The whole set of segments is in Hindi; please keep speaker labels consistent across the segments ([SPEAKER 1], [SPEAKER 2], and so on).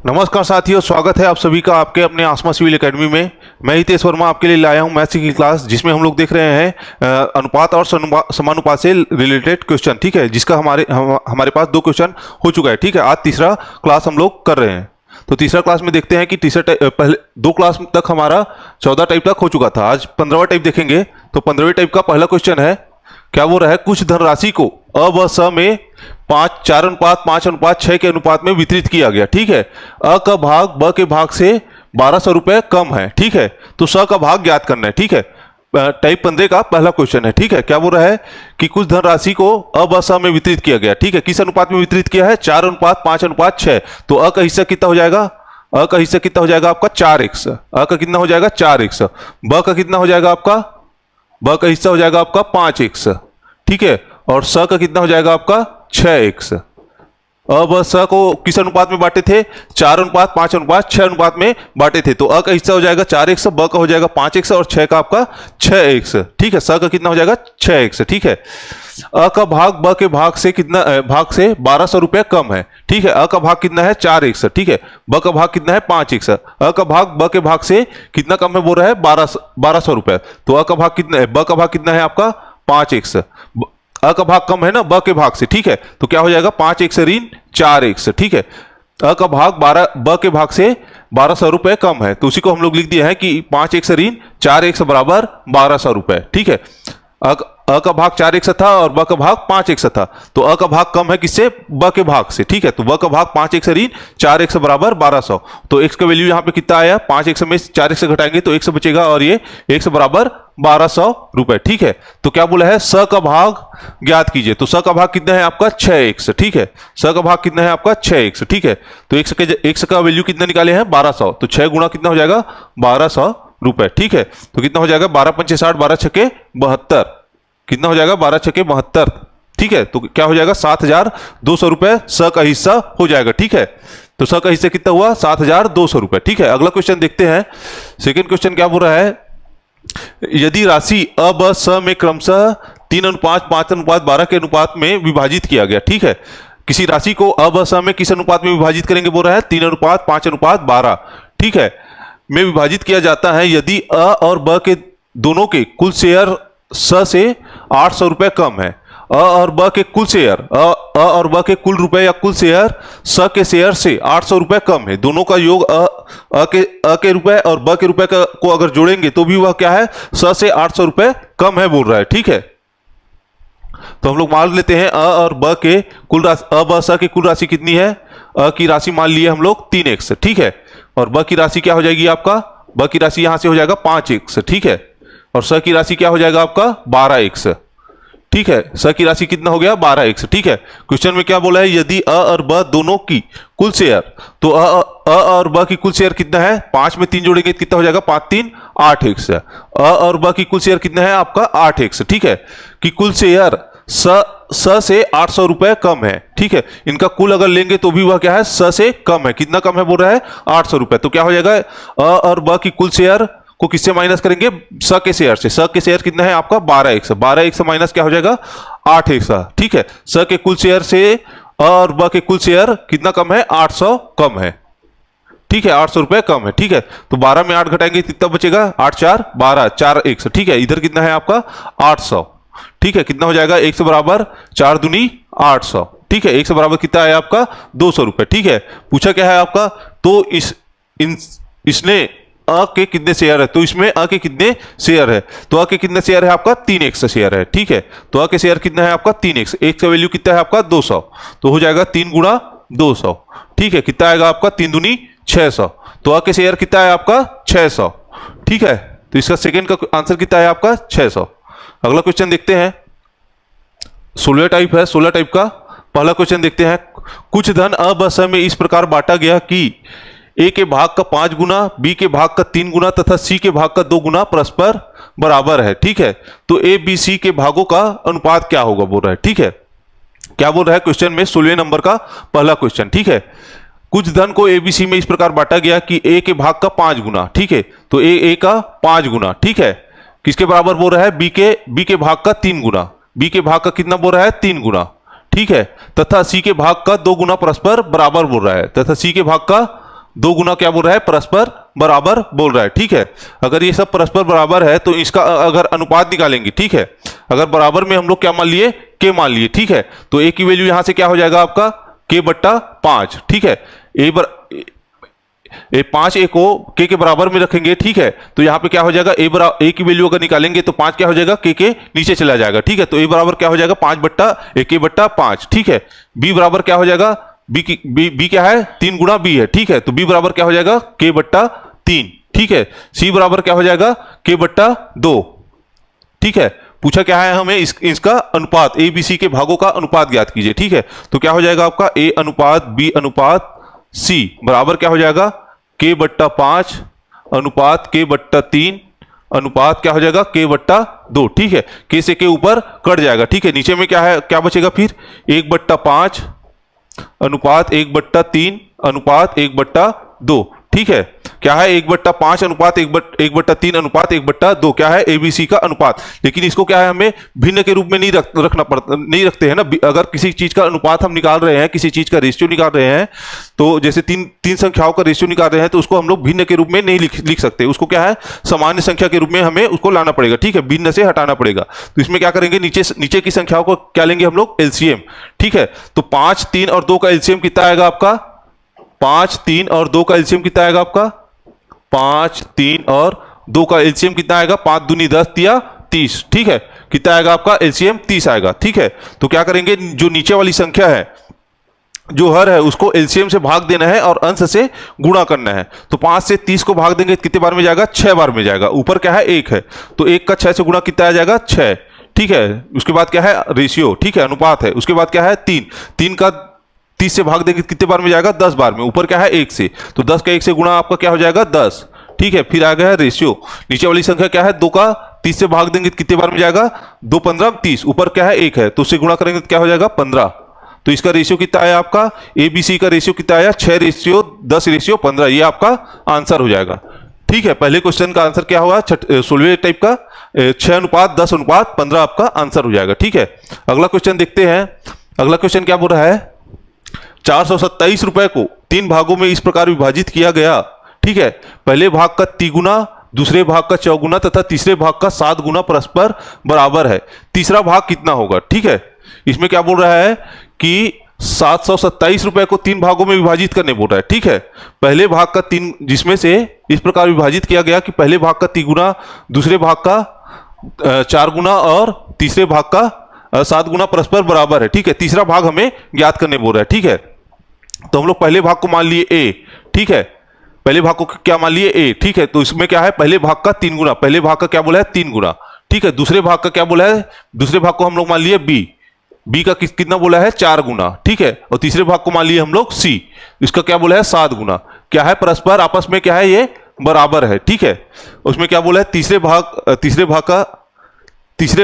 [SPEAKER 1] नमस्कार साथियों, स्वागत है आप सभी का आपके अपने आसमा सिविल एकेडमी में। मैं हितेश वर्मा आपके लिए लाया हूं मैथ्स की क्लास, जिसमें हम लोग देख रहे हैं अनुपात और समानुपात से रिलेटेड क्वेश्चन। ठीक है, जिसका हमारे पास 2 क्वेश्चन हो चुका है। ठीक है, आज तीसरा क्लास हम लोग कर रहे हैं। तो तीसरा क्लास में देखते हैं कि पहले 2 क्लास तक हमारा 14 टाइप तक हो चुका था। आज 15वां टाइप देखेंगे। तो 15वें टाइप का पहला क्वेश्चन है, क्या वो रहा है, कुछ धनराशि को अ व स में 4:5:6 के अनुपात में वितरित किया गया। ठीक है, अ का भाग ब के भाग से 1200 रुपए कम है। ठीक है, तो स का भाग ज्ञात करना है। ठीक है, टाइप 15 का पहला क्वेश्चन है। ठीक है, क्या वो रहा है कि कुछ धनराशि को अ व स में वितरित किया गया। ठीक है, किस अनुपात में वितरित किया है, 4:5:6। तो अ का हिस्सा कितना हो जाएगा, अ का हिस्सा कितना हो जाएगा आपका 4x। अ का कितना हो जाएगा 4x। ब का कितना हो जाएगा आपका, ब का हिस्सा हो जाएगा आपका 5x। ठीक है, और स का कितना हो जाएगा आपका 6x। अब स को किस अनुपात में बांटे थे, 4:5:6 अनुपात में बांटे थे। तो अ का हिस्सा हो जाएगा 4x, ब का हो जाएगा 5x और 6 का आपका 6x। ठीक है, स का कितना हो जाएगा 6x। ठीक है, अ का भाग ब के भाग से कितना, भाग से 1200 रुपए कम है। ठीक है, अ का भाग कितना है 4x। ठीक है, ब का भाग कितना है 5x। अ का भाग ब के भाग से कितना कम है, बोल रहा है 1200 रुपए। तो अ का भाग कितना है, ब का भाग कितना है आपका 5x। अ का भाग कम है ना ब के भाग से। ठीक है, तो क्या हो जाएगा 5x ऋण 4x। ठीक है, अ का भाग ब के भाग से 1200 रुपए कम है, तो उसी को हम लोग लिख दिया है कि 5x ऋण 4x बराबर 1200 रुपए। ठीक है, अ का भाग 4x था और ब का भाग 5x था। तो अ का भाग कम है किससे, ब के भाग से। ठीक है, तो ब का भाग 5x ऋण 4x बराबर 1200। तो x का वैल्यू यहाँ पे कितना आया, 5x में 4x से घटाएंगे तो x बचेगा और ये x बराबर 1200 रुपए। ठीक है, तो क्या बोला है, स का भाग ज्ञात कीजिए। तो स का भाग कितना है आपका 6x। ठीक है, स का भाग कितना है आपका 6x। ठीक है, तो x का वैल्यू कितना निकाले हैं 1200। तो 6 गुणा कितना हो जाएगा 1200 रुपए। ठीक है, तो कितना हो जाएगा 12×5 = 60, 12×6 = 72। कितना हो जाएगा 12×6 = 72। ठीक है, तो क्या हो जाएगा 7200 रुपए स का हिस्सा हो जाएगा। ठीक है, तो स का हिस्सा कितना हुआ 7200 रुपए। ठीक है, अगला क्वेश्चन देखते हैं। सेकंड क्वेश्चन क्या बोल रहा है, यदि राशि अ ब स में क्रमशः 3:5:12 के अनुपात में विभाजित किया गया। ठीक है, किसी राशि को अ ब स में किस अनुपात में विभाजित करेंगे, बोल रहा है 3:5:12। ठीक है, में विभाजित किया जाता है यदि अ और ब के दोनों के कुल शेयर स से 800 रुपए कम है। अ और ब के कुल शेयर, अ और ब के कुल रुपए या कुल शेयर स के शेयर से 800 रुपए कम है। दोनों का योग अ के रुपए और ब के रुपए को अगर जोड़ेंगे तो भी वह क्या है, स से 800 रुपए कम है बोल रहा है। ठीक है, तो हम लोग मान लेते हैं अ और ब के कुल राशि, अ ब स की कुल राशि कितनी है, अ की राशि मान लिए हम लोग 3x। ठीक है, और ब की राशि क्या हो जाएगी आपका, ब की राशि यहां से हो जाएगा 5x। ठीक है, और स की राशि क्या हो जाएगा आपका 12x। ठीक है, स की राशि कितना हो गया 12x। ठीक है, क्वेश्चन में क्या बोला है, यदि अ और ब दोनों की कुल शेयर, तो अ और ब की कुल शेयर कितना है, 5 में 3 जोड़ेंगे कितना हो जाएगा 5×3 = 8x। अ और ब की कुल शेयर कितना है आपका 8x। ठीक है, कि कुल शेयर स से 800 रुपए कम है। ठीक है, इनका कुल अगर लेंगे तो भी वह क्या है, स से कम है। कितना कम है बोल रहा है 800 रुपए। तो क्या हो जाएगा, अ और ब की कुल शेयर को किससे माइनस करेंगे, स के शेयर से। स के शेयर कितना है आपका 12x। 12x माइनस क्या हो जाएगा 8x। ठीक है, स के कुल शेयर से अ और ब के कुल शेयर कितना कम है, 800 कम है। ठीक है, 800 रुपए कम है। ठीक है, तो 12 में 8 घटाएंगे कितना बचेगा, 8×4 = 12, 4x। ठीक है, इधर कितना है आपका 800। ठीक है, कितना हो जाएगा, x बराबर 4×2 = 800। ठीक है, x बराबर कितना है आपका 200 रुपए। ठीक है, पूछा क्या है आपका, तो इसने अ के कितने शेयर है, तो इसमें अ के कितने शेयर है, तो अ के कितने शेयर है आपका 3x शेयर है। ठीक है, तो अ के शेयर कितना है आपका 3x। x का वैल्यू कितना है आपका 200, तो हो जाएगा 3×200। ठीक है, कितना आएगा आपका 3×2 = 600। तो अ के शेयर कितना है आपका 600। ठीक है, तो इसका सेकंड का आंसर कितना है आपका 600। अगला क्वेश्चन देखते हैं, 16 टाइप है। 16 टाइप का पहला क्वेश्चन देखते हैं, कुछ धन अ ब स में इस प्रकार बांटा गया कि ए के भाग का 5 गुना, बी के भाग का 3 गुना तथा सी के भाग का 2 गुना परस्पर बराबर है। ठीक है, तो ए बी सी के भागों का अनुपात क्या होगा बोल रहा है। ठीक है, क्या बोल रहा है क्वेश्चन में, 16 नंबर का पहला क्वेश्चन। ठीक है, कुछ धन को एबीसी में इस प्रकार बांटा गया कि ए के भाग का 5 गुना। ठीक है, तो ए का 5 गुना। ठीक है, किसके बराबर बोल रहा है, बी के भाग का 3 गुना। बी के भाग का कितना बोल रहा है 3 गुना। ठीक है, तथा सी के भाग का 2 गुना परस्पर बराबर बोल रहा है, तथा सी के भाग का दो गुना क्या बोल रहा है, परस्पर बराबर बोल रहा है। ठीक है, अगर ये सब परस्पर बराबर है तो इसका अगर अनुपात निकालेंगे, ठीक है, अगर बराबर में हम लोग क्या मान लिए, के मान लिए। ठीक है, तो ए की वैल्यू यहां से क्या हो जाएगा आपका, के बट्टा 5। ठीक है, ए 5 ए को के बराबर में रखेंगे। ठीक है, तो यहां पे क्या हो जाएगा, ए की वैल्यू अगर निकालेंगे तो 5 क्या हो जाएगा, के नीचे चला जाएगा। ठीक है, तो ए बराबर क्या हो जाएगा, 5 बट्टा के बट्टा 5। ठीक है, बी बराबर क्या हो जाएगा, बी क्या है, 3 गुना बी है। ठीक है, तो बी बराबर क्या हो जाएगा, के बट्टा 3। ठीक है, सी बराबर क्या हो जाएगा, के बट्टा 2। ठीक है, पूछा क्या है हमें, इसका अनुपात, ए बी सी के भागों का अनुपात ज्ञात कीजिए। ठीक है, तो क्या हो जाएगा आपका, ए अनुपात बी अनुपात सी बराबर क्या हो जाएगा, के बट्टा 5 अनुपात के बट्टा 3 अनुपात क्या हो जाएगा, के बट्टा 2। ठीक है, के से के ऊपर कट जाएगा। ठीक है, नीचे में क्या है, क्या बचेगा फिर, 1/5 अनुपात 1/3 अनुपात 1/2। ठीक है, क्या है, 1/5 अनुपात 1/3 अनुपात 1/2 क्या है, एबीसी का अनुपात। लेकिन इसको क्या है, हमें भिन्न के रूप में नहीं रखते हैं ना। अगर किसी चीज का अनुपात हम निकाल रहे हैं, किसी चीज का रेशियो निकाल रहे हैं, तो जैसे तीन संख्याओं का रेशियो निकाल रहे हैं, तो उसको हम लोग भिन्न के रूप में नहीं लिख सकते। उसको क्या है, सामान्य संख्या के रूप में हमें उसको लाना पड़ेगा। ठीक है, भिन्न से हटाना पड़ेगा। तो इसमें क्या करेंगे, नीचे की संख्याओं को क्या लेंगे हम लोग, एलसीएम। ठीक है, तो 5, 3 और 2 का एलसीएम कितना आएगा आपका, 5, 3 और 2 का एलसीएम कितना आएगा आपका, 5, 3 और 2 का एलसीएम कितना आएगा, 5 दूनी 10 या 30। ठीक है, कितना आएगा आपका एलसीएम, 30 आएगा। ठीक है, तो क्या करेंगे, जो नीचे वाली संख्या है, जो हर है, उसको एलसीएम से भाग देना है और अंश से गुणा करना है। तो 5 से 30 को भाग देंगे कितने बार में जाएगा, 6 बार में जाएगा। ऊपर क्या है, 1 है, तो 1 का 6 से गुणा कितना आ जाएगा, 6। ठीक है, उसके बाद क्या है, रेशियो। ठीक है, अनुपात है। उसके बाद क्या है, 3 का 30 से भाग देंगे कितने बार में जाएगा, 10 बार में। ऊपर क्या है, 1 से, तो 10 का 1 से गुणा आपका क्या हो जाएगा, 10। ठीक है, फिर आ गया है रेशियो। नीचे वाली संख्या क्या है, 2 का 30 से भाग देंगे कितने बार में जाएगा, 2 15 30। ऊपर क्या है, 1 है, तो उससे गुणा करेंगे तो क्या हो जाएगा, 15। तो इसका रेशियो कितना आया आपका, एबीसी का रेशियो कितना आया, 6:10:15। ये आपका आंसर हो जाएगा। ठीक है, पहले क्वेश्चन का आंसर क्या होगा, 16वें टाइप का 6:10:15 आपका आंसर हो जाएगा। ठीक है, अगला क्वेश्चन देखते हैं। अगला क्वेश्चन क्या बोल रहा है, 427 रुपए को 3 भागों में इस प्रकार विभाजित किया गया। ठीक है, पहले भाग का 3 गुना, दूसरे भाग का 4 गुना तथा तीसरे भाग का 7 गुना परस्पर बराबर है। तीसरा भाग कितना होगा। ठीक है, इसमें क्या बोल रहा है कि 727 रुपए को 3 भागों में विभाजित करने बोल रहा है। ठीक है, पहले भाग का 3, जिसमें से इस प्रकार विभाजित किया गया कि पहले भाग का 3 गुना, दूसरे भाग का 4 गुना और तीसरे भाग का 7 गुना परस्पर बराबर है। ठीक है, तीसरा भाग हमें ज्ञात करने बोल रहा है। ठीक है, तो हम लोग पहले भाग को मान लिए ए। ठीक है, पहले भाग को क्या मान लिए ए। ठीक है, तो इसमें क्या है, पहले भाग का 3 गुना, पहले भाग का क्या बोला है, 3 गुना। ठीक है, दूसरे भाग का क्या बोला है, दूसरे भाग को हम लोग मान लिए बी का कितना बोला है, 4 गुना। ठीक है, और तीसरे भाग को मान लिए हम लोग सी, इसका क्या बोला है, 7 गुना। क्या है, परस्पर आपस में क्या है, ये बराबर है। ठीक है, उसमें क्या बोला है, तीसरे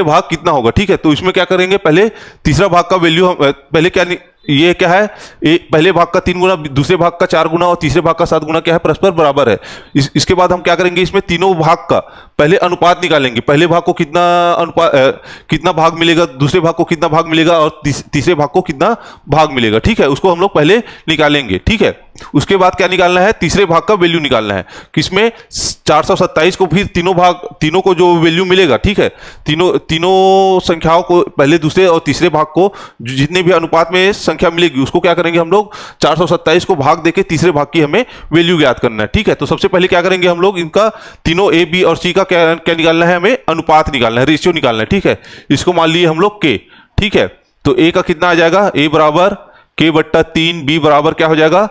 [SPEAKER 1] भाग कितना होगा। ठीक है, तो इसमें क्या करेंगे, पहले तीसरा भाग का वैल्यू पहले क्या, ये क्या है, पहले भाग का 3 गुना, दूसरे भाग का 4 गुना और तीसरे भाग का 7 गुना क्या है, परस्पर बराबर है। इसके बाद हम क्या करेंगे, इसमें तीनों भाग का पहले अनुपात निकालेंगे। पहले भाग को कितना भाग मिलेगा, दूसरे भाग को कितना भाग मिलेगा और तीसरे भाग को कितना भाग मिलेगा। ठीक है, उसको हम लोग पहले निकालेंगे। ठीक है, उसके बाद क्या निकालना है, तीसरे भाग का वैल्यू निकालना है। किसमें 427 को फिर तीनों को जो वैल्यू मिलेगा। ठीक है, तीनों संख्याओं को पहले, दूसरे और तीसरे भाग को जितने भी अनुपात में संख्या मिलेगी उसको क्या करेंगे हम लोग, 427 को भाग देके तीसरे भाग की हमें वैल्यू ज्ञात करना है। ठीक है, तो सबसे पहले क्या करेंगे हम लोग, इनका तीनों ए बी और सी का क्या निकालना है, हमें अनुपात निकालना है, रेशियो निकालना है। ठीक है, इसको मान लिए हम लोग के। ठीक है, तो ए का कितना आ जाएगा, ए बराबर के बट्टा 3, बी बराबर क्या हो जाएगा,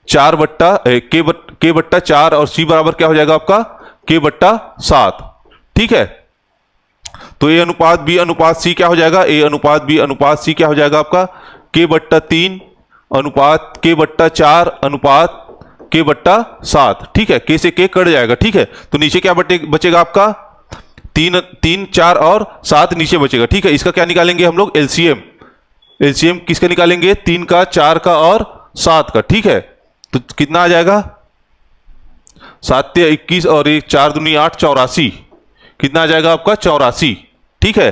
[SPEAKER 1] के बट्टा 4 और सी बराबर क्या हो जाएगा आपका, के बट्टा 7। ठीक है, तो ए अनुपात बी अनुपात सी क्या हो जाएगा, ए अनुपात बी अनुपात सी क्या हो जाएगा आपका, के बट्टा 3 अनुपात के बट्टा 4 अनुपात के बट्टा 7। ठीक है, के से के कट जाएगा। ठीक है, तो नीचे क्या बचेगा आपका, 3 4 और 7 नीचे बचेगा। ठीक है, इसका क्या निकालेंगे हम लोग, एलसीएम किसका निकालेंगे, 3 का 4 का और 7 का। ठीक है, तो कितना आ जाएगा, 7 या 21 और 1 4 दूनी 8, 84। कितना आ जाएगा आपका, 84। ठीक है,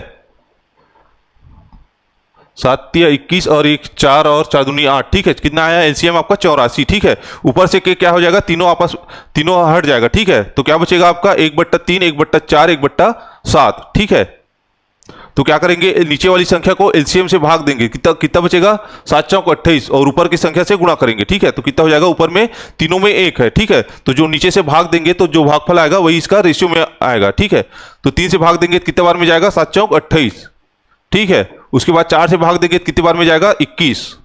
[SPEAKER 1] 7 तिया 21 और एक 4 और 4 दूनी 8, ठीक है। कितना आया एलसीएम आपका 84, ठीक है। ऊपर से के क्या हो जाएगा, तीनों हट जाएगा, ठीक है। तो क्या बचेगा आपका 1/3, 1/4, 1/7, ठीक है। तो क्या करेंगे, नीचे वाली संख्या को एलसीएम से भाग देंगे, कितना कितना बचेगा 7 चौक 28 और ऊपर की संख्या से गुणा करेंगे, ठीक है। तो कितना हो जाएगा, ऊपर में तीनों में 1 है, ठीक है। तो जो नीचे से भाग देंगे तो जो भागफल आएगा वही इसका रेशियो में आएगा, ठीक है। तो 3 से भाग देंगे कितने बार में जाएगा, 7 चौक 28, ठीक है। उसके बाद 4 से भाग देंगे कितने बार में जाएगा 21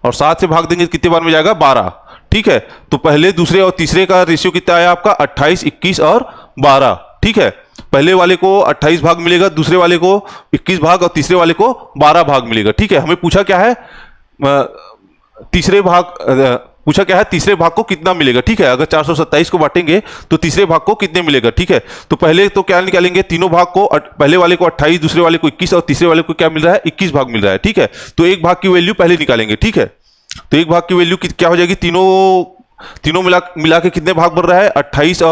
[SPEAKER 1] और 7 से भाग देंगे कितने बार में जाएगा 12, ठीक है। तो पहले दूसरे और तीसरे का रेशियो कितना आया आपका 28, 21 और 12, ठीक है। पहले वाले को 28 भाग मिलेगा, दूसरे वाले को 21 भाग और तीसरे वाले को 12 भाग मिलेगा, ठीक है। हमें पूछा क्या है, तीसरे भाग को कितना मिलेगा, ठीक है। अगर 427 को बांटेंगे तो तीसरे भाग को कितने मिलेगा, ठीक है। तो पहले तो क्या निकालेंगे, तीनों भाग को, पहले वाले को 28, दूसरे वाले को 21 और तीसरे वाले को क्या मिल रहा है 21 भाग मिल रहा है, ठीक है। तो एक भाग की वैल्यू पहले निकालेंगे, ठीक है। तो एक भाग की वैल्यू क्या हो जाएगी, तीनों मिला के कितने भाग बन रहा है 28,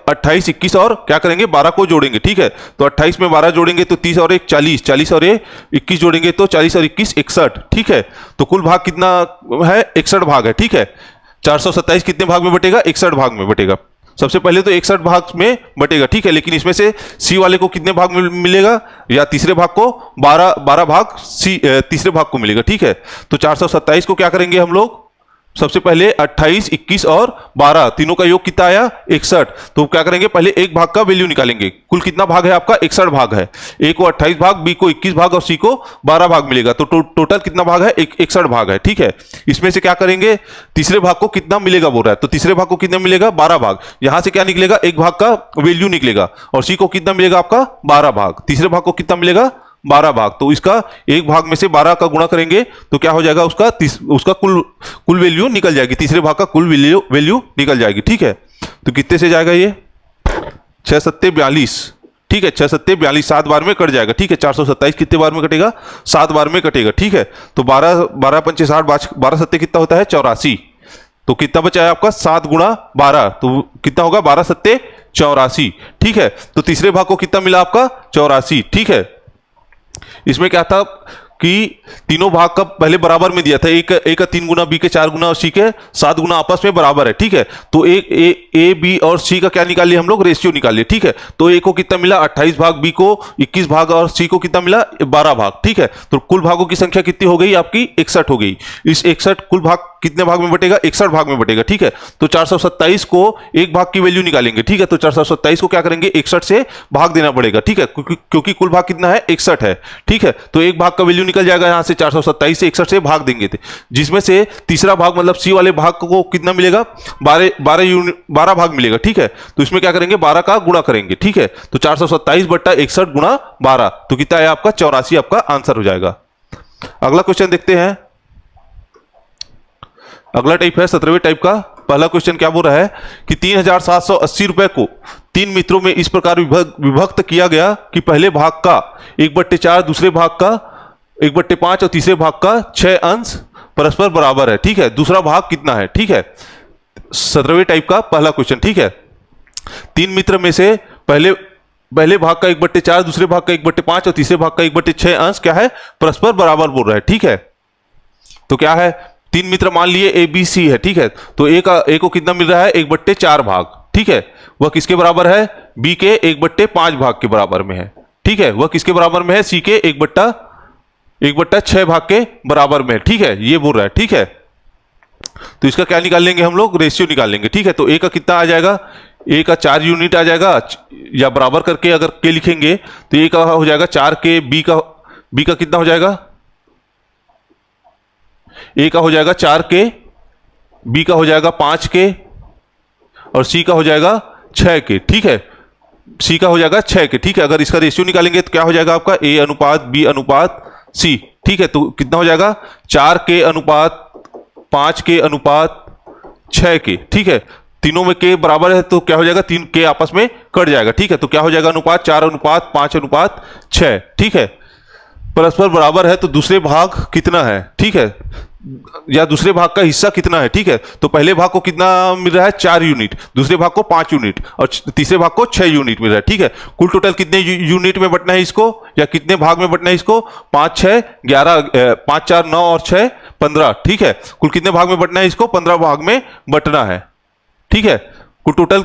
[SPEAKER 1] 21 और क्या करेंगे 12 को जोड़ेंगे, ठीक है। तो 28 में 12 जोड़ेंगे तो 30 और 1 40, 40 और 21 जोड़ेंगे तो 40 और 21 61, ठीक है। तो कुल भाग कितना है 61 भाग है, ठीक है। 427 कितने भाग में बटेगा, 61 भाग में बटेगा। सबसे पहले तो 61 भाग में बटेगा, ठीक है। लेकिन इसमें से सी वाले को कितने भाग में मिलेगा, या तीसरे भाग को 12 भाग सी तीसरे भाग को मिलेगा, ठीक है। तो 427 को क्या करेंगे हम लोग, सबसे पहले 28, 21 और 12 तीनों का योग कितना आया 61। तो क्या करेंगे, पहले एक भाग का वैल्यू निकालेंगे। कुल कितना भाग है आपका 61 भाग है। ए को 28 भाग, बी को 21 भाग और सी को 12 भाग मिलेगा। तो टोटल कितना भाग है 61 भाग है, ठीक है। इसमें से क्या करेंगे, तीसरे भाग को कितना मिलेगा बोल रहा है, तो तीसरे भाग को कितना मिलेगा 12 भाग। यहां से क्या निकलेगा, एक भाग का वैल्यू निकलेगा और सी को कितना मिलेगा आपका 12 भाग। तीसरे भाग को कितना मिलेगा 12 भाग। तो इसका एक भाग में से 12 का गुणा करेंगे तो क्या हो जाएगा, उसका कुल वैल्यू निकल जाएगी, तीसरे भाग का कुल वैल्यू निकल जाएगी, ठीक है। तो कितने से जाएगा ये 6 सत्ते 42, ठीक है। 6 सत्ते 42 7 बार में कट जाएगा, ठीक है। 427 कितने बार में कटेगा 7 बार में कटेगा, ठीक है। तो 12 पंचे 60, 12 सत्ते कितना होता है 84। तो कितना बचा है आपका 7 गुणा 12, तो कितना होगा 12 सत्ते 84, ठीक है। तो तीसरे भाग को कितना मिला आपका 84, ठीक है। इसमें क्या था कि तीनों भाग का पहले बराबर में दिया था, एक का 3 गुना, बी के 4 गुना और सी के 7 गुना आपस में बराबर है, ठीक है। तो ए बी और सी का क्या निकाल लिया हम लोग, रेशियो निकाल लिया, ठीक है। तो ए को कितना मिला 28 भाग, बी को 21 भाग और सी को कितना मिला 12 भाग, ठीक है। तो कुल भागों की संख्या कितनी हो गई आपकी 61 हो गई। इस 61 कुल भाग कितने भाग में बटेगा 61 भाग में बटेगा, ठीक है। तो 427 को एक भाग की वैल्यू निकालेंगे, ठीक है। तो 427 को क्या करेंगे 61 से भाग देना पड़ेगा, ठीक है, क्योंकि कुल भाग कितना है 61 है, ठीक है। तो एक भाग का वैल्यू निकल जाएगा, यहां से 427 से 61 से भाग देंगे थे, जिसमें से तीसरा भाग मतलब सी वाले भाग को कितना मिलेगा 12 भाग मिलेगा, ठीक है। तो इसमें क्या करेंगे 12 का गुणा करेंगे, ठीक है। तो 427 बट्टा 61 गुणा 12 तो कितना है आपका 84 आपका आंसर हो जाएगा। अगला क्वेश्चन देखते हैं। अगला टाइप है 17वें टाइप का। पहला क्वेश्चन क्या बोल रहा है कि 3780 रुपए को 3 मित्रों में इस प्रकार विभक्त किया गया कि पहले भाग का 1/4, दूसरे भाग का 1/5 और तीसरे भाग का 6 अंश परस्पर बराबर है, ठीक है। दूसरा भाग कितना है, ठीक है। 17वें टाइप का पहला क्वेश्चन, ठीक है। 3 मित्र में से पहले भाग का 1/4, दूसरे भाग का 1/5 और तीसरे भाग का 1/6 अंश क्या है परस्पर बराबर बोल रहा है, ठीक है। तो क्या है 3 मित्र मान लिए ए बी सी है, ठीक है। तो ए को कितना मिल रहा है 1/4 भाग, ठीक है। वह किसके बराबर है बी के 1/5 भाग के बराबर में है, ठीक है। वह किसके बराबर में है सी के 1/6 भाग के बराबर में है, ठीक है। ये बोल रहा है, ठीक है। तो इसका क्या निकाल लेंगे हम लोग रेशियो निकाल लेंगे, ठीक है। तो ए का कितना आ जाएगा, ए का 4 यूनिट आ जाएगा, या बराबर करके अगर के लिखेंगे तो ए का हो जाएगा 4 के, बी का कितना हो जाएगा, ए का हो जाएगा 4 के, बी का हो जाएगा 5 के और सी का हो जाएगा 6 के, ठीक है। सी का हो जाएगा 6 के, ठीक है। अगर इसका रेशियो निकालेंगे तो क्या हो जाएगा आपका ए अनुपात बी अनुपात सी, ठीक है। तो कितना हो जाएगा 4 के अनुपात 5 के अनुपात 6 के, ठीक है। तीनों में के बराबर है तो क्या हो जाएगा 3 के आपस में कट जाएगा, ठीक है। तो क्या हो जाएगा अनुपात 4 अनुपात 5 अनुपात 6, ठीक है। परस्पर बराबर है तो दूसरे भाग कितना है, ठीक है। या दूसरे भाग का हिस्सा कितना है, ठीक है। तो पहले भाग को कितना मिल रहा है, 4 यूनिट, दूसरे भाग को 5 यूनिट और तीसरे भाग को 6 यूनिट मिल रहा है, ठीक है। कुल टोटल कितने यूनिट में बंटना है इसको, या कितने भाग में बंटना है इसको, 5 6 11 5 4 9 और 6 15, ठीक है। कुल कितने भाग में बंटना है इसको, 15 भाग में बंटना है, ठीक है। कुल टोटल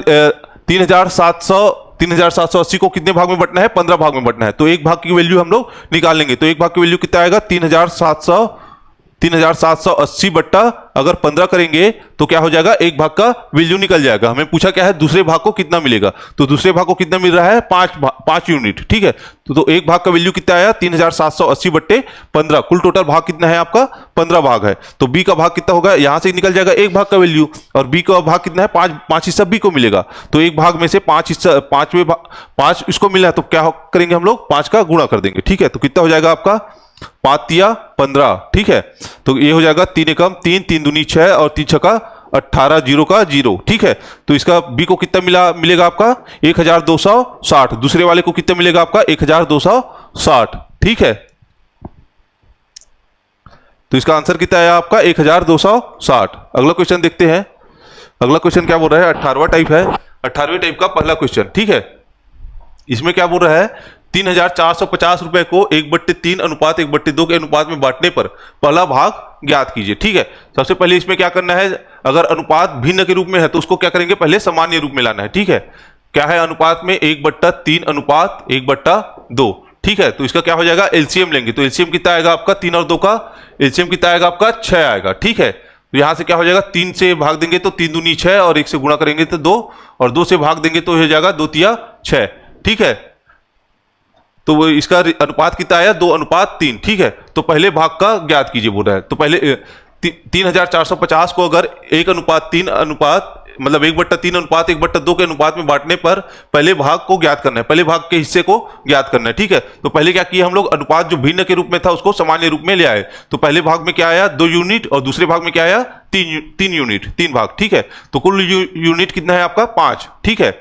[SPEAKER 1] 3780 को कितने भाग में बंटना है, 15 भाग में बंटना है। तो एक भाग की वैल्यू हम लोग निकाल लेंगे। तो एक भाग की वैल्यू कितना आएगा, 3780 बट्टा अगर 15 करेंगे तो क्या हो जाएगा, एक भाग का वैल्यू निकल जाएगा। हमें पूछा क्या है, दूसरे भाग को कितना मिलेगा, तो दूसरे भाग को कितना मिल रहा है, 5 यूनिट, ठीक है। तो एक भाग का वैल्यू कितना आया, 3780 बट्टे 15। कुल टोटल भाग कितना है आपका, 15 भाग है। तो बी का भाग कितना होगा, यहां से निकल जाएगा एक भाग का वैल्यू, और बी का भाग कितना है, 5 हिस्सा बी को मिलेगा। तो एक भाग में से 5 हिस्सा, 5 इसको मिला है, तो क्या करेंगे हम लोग, 5 का गुणा कर देंगे, ठीक है। तो कितना हो जाएगा आपका, 5 तिया 15, ठीक है। तो ये हो जाएगा 3 एकम 3, 3 दूनी 6 और 3 छक्का 18, 0 का 0, ठीक है। तो इसका बी को कितना मिलेगा आपका 1260, दूसरे वाले को कितना मिलेगा आपका 1260, ठीक है। तो इसका आंसर कितना आया आपका 1260। अगला क्वेश्चन देखते हैं। अगला क्वेश्चन क्या बोल रहा है, 18वां टाइप है, 18वें टाइप का पहला क्वेश्चन, ठीक है। इसमें क्या बोल रहा है, 3450 रुपए को 1/3 अनुपात 1/2 के अनुपात में बांटने पर पहला भाग ज्ञात कीजिए, ठीक है। सबसे पहले इसमें क्या करना है, अगर अनुपात भिन्न के रूप में है तो उसको क्या करेंगे, पहले सामान्य रूप में लाना है, ठीक है। क्या है अनुपात में, 1/3 अनुपात 1/2, ठीक है। तो इसका क्या हो जाएगा, एलसीएम लेंगे। तो एलसीएम कितना आएगा आपका, 3 और 2 का एलसीएम कितना आएगा आपका 6 आएगा, ठीक है। तो यहां से क्या हो जाएगा, 3 से भाग देंगे तो 3 दूनी 6 और 1 से गुणा करेंगे तो 2, और 2 से भाग देंगे तो हो जाएगा 2 तिया 6, ठीक है। तो वो इसका अनुपात कितना आया, 2/3, ठीक है। तो पहले भाग का ज्ञात कीजिए बोल रहा है। तो पहले 3450 को अगर 1/3 अनुपात मतलब 1/3 अनुपात 1/2 के अनुपात में बांटने पर पहले भाग को ज्ञात करना है, पहले भाग के हिस्से को ज्ञात करना है, ठीक है। तो पहले क्या किया हम लोग, अनुपात जो भिन्न के रूप में था उसको सामान्य रूप में ले आए। तो पहले भाग में क्या आया, 2 यूनिट, और दूसरे भाग में क्या आया, 3 यूनिट, 3 भाग, ठीक है। तो कुल यूनिट कितना है आपका 5, ठीक है।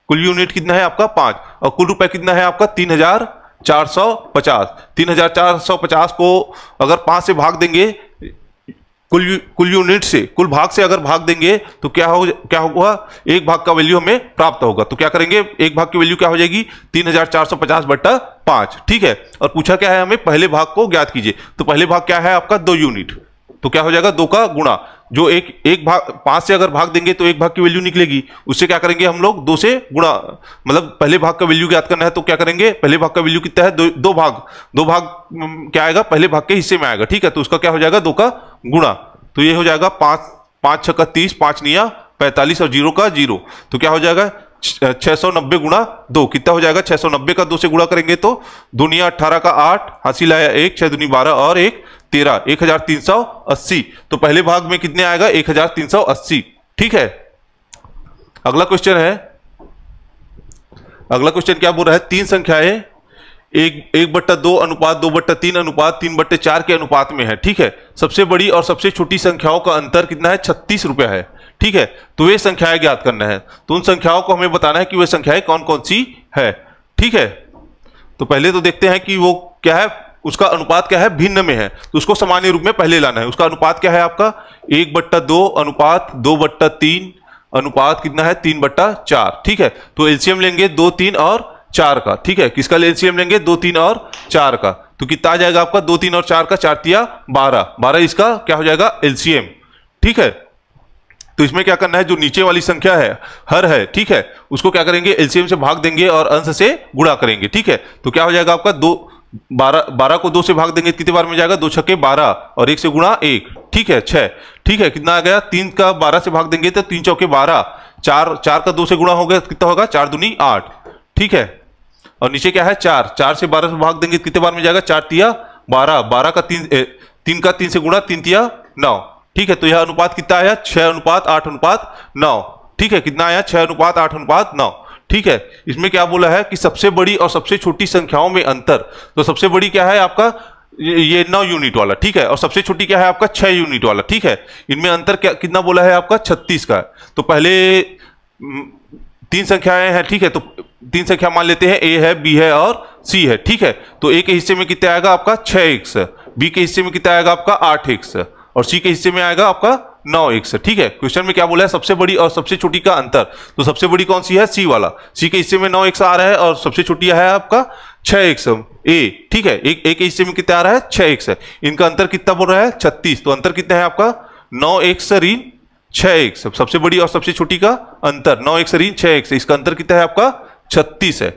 [SPEAKER 1] कुल यूनिट कितना है आपका 5, और कुल रुपए कितना है आपका 3450। 3450 को अगर 5 से भाग देंगे, कुल यूनिट से, कुल भाग से अगर भाग देंगे तो क्या होगा, एक भाग का वैल्यू हमें प्राप्त होगा। तो क्या करेंगे, एक भाग की वैल्यू क्या हो जाएगी, 3450 बट्टा 5, ठीक है। और पूछा क्या है हमें, पहले भाग को ज्ञात कीजिए। तो पहले भाग क्या है आपका 2 यूनिट, तो क्या हो जाएगा 2 का गुणा, जो एक भाग 5 से अगर भाग देंगे तो एक भाग की वैल्यू निकलेगी, उससे क्या करेंगे हम लोग 2 से गुणा, मतलब पहले भाग का वैल्यू ज्ञात करना है। तो क्या करेंगे, पहले भाग का वैल्यू कितना है, 2 भाग क्या आएगा, पहले भाग के हिस्से में आएगा, ठीक है। तो उसका क्या हो जाएगा 2 का गुणा। तो ये हो जाएगा 5 छक्का 30, 5 निया 45 और 0 का 0। तो क्या हो जाएगा 690 गुणा 2, कितना हो जाएगा 690 का 2 से गुणा करेंगे तो 2 निया 18 का 8, हासिल आया 1, 6 दूनी 12 और 1 13, 1380। तो पहले भाग में कितने आएगा 1380, ठीक है। अगला क्वेश्चन है, अगला क्वेश्चन क्या बोल रहा है, 3 संख्याएं 1/2 अनुपात 2/3 अनुपात 3/4 के अनुपात में है, ठीक है। सबसे बड़ी और सबसे छोटी संख्याओं का अंतर कितना है, 36 रुपया है, ठीक है। तो वे संख्याएं ज्ञात करना है। तो उन संख्याओं को हमें बताना है कि वे संख्याएं कौन कौन सी है, ठीक है। तो पहले तो देखते हैं कि वो क्या है, उसका अनुपात क्या है, भिन्न में है, तो उसको सामान्य रूप में पहले लाना है। उसका अनुपात क्या है आपका 1/2 अनुपात 2/3 अनुपात कितना है 3/4, ठीक है। तो एलसीएम लेंगे 2 3 और 4 का, ठीक है। किसका एलसीएम लेंगे 2 3 और 4 का, तो कितना आ जाएगा आपका 2 3 और 4 का 4 तिया 12 इसका क्या हो जाएगा एलसीएम, ठीक है। तो इसमें क्या करना है, जो नीचे वाली संख्या है हर है, ठीक है, उसको क्या करेंगे एलसीएम से भाग देंगे और अंश से गुणा करेंगे, ठीक है। तो क्या हो जाएगा आपका 12 को 2 से भाग देंगे कितने बार में जाएगा, 2 छक्के 12 और 1 से गुणा 1, ठीक है 6, ठीक है। कितना आ गया, 3 का 12 से भाग देंगे तो 3 चौके 12, 4 का 2 से गुणा हो गया कितना होगा 4 दूनी 8, ठीक है। और नीचे क्या है 4 से 12 से भाग देंगे कितने बार में जाएगा 4 तिया 12 का 3 का 3 से गुणा 3 तिया 9, ठीक है। तो यह अनुपात कितना आया 6:8:9, ठीक है। कितना आया 6:8:9, ठीक है। इसमें क्या बोला है कि सबसे बड़ी और सबसे छोटी संख्याओं में अंतर, तो सबसे बड़ी क्या है आपका ये 9 यूनिट वाला, ठीक है। और सबसे छोटी क्या है आपका 6 यूनिट वाला, ठीक है। इनमें अंतर क्या कितना बोला है आपका 36 का। तो पहले 3 संख्याएं हैं, ठीक है। तो 3 संख्या मान लेते हैं, ए है, बी है और सी है, ठीक है। तो ए के हिस्से में कितना आएगा आपका 6x, बी के हिस्से में कितना आएगा आपका 8x और सी के हिस्से में आएगा आपका 9x। ठीक है, क्वेश्चन में क्या बोला है, सबसे बड़ी और सबसे छोटी का अंतर। तो सबसे बड़ी कौन सी है, सी वाला। सी के हिस्से में 9x आ रहा है और सबसे छोटी है आपका 6x ए। ठीक है, एक के हिस्से में कितना आ रहा है, 6x है। इनका अंतर कितना बोल रहा है, 36। तो अंतर कितना है आपका 9x ऋण 6x। सबसे बड़ी और सबसे छोटी का अंतर 9x ऋण 6x, इसका अंतर कितना है आपका 36 है।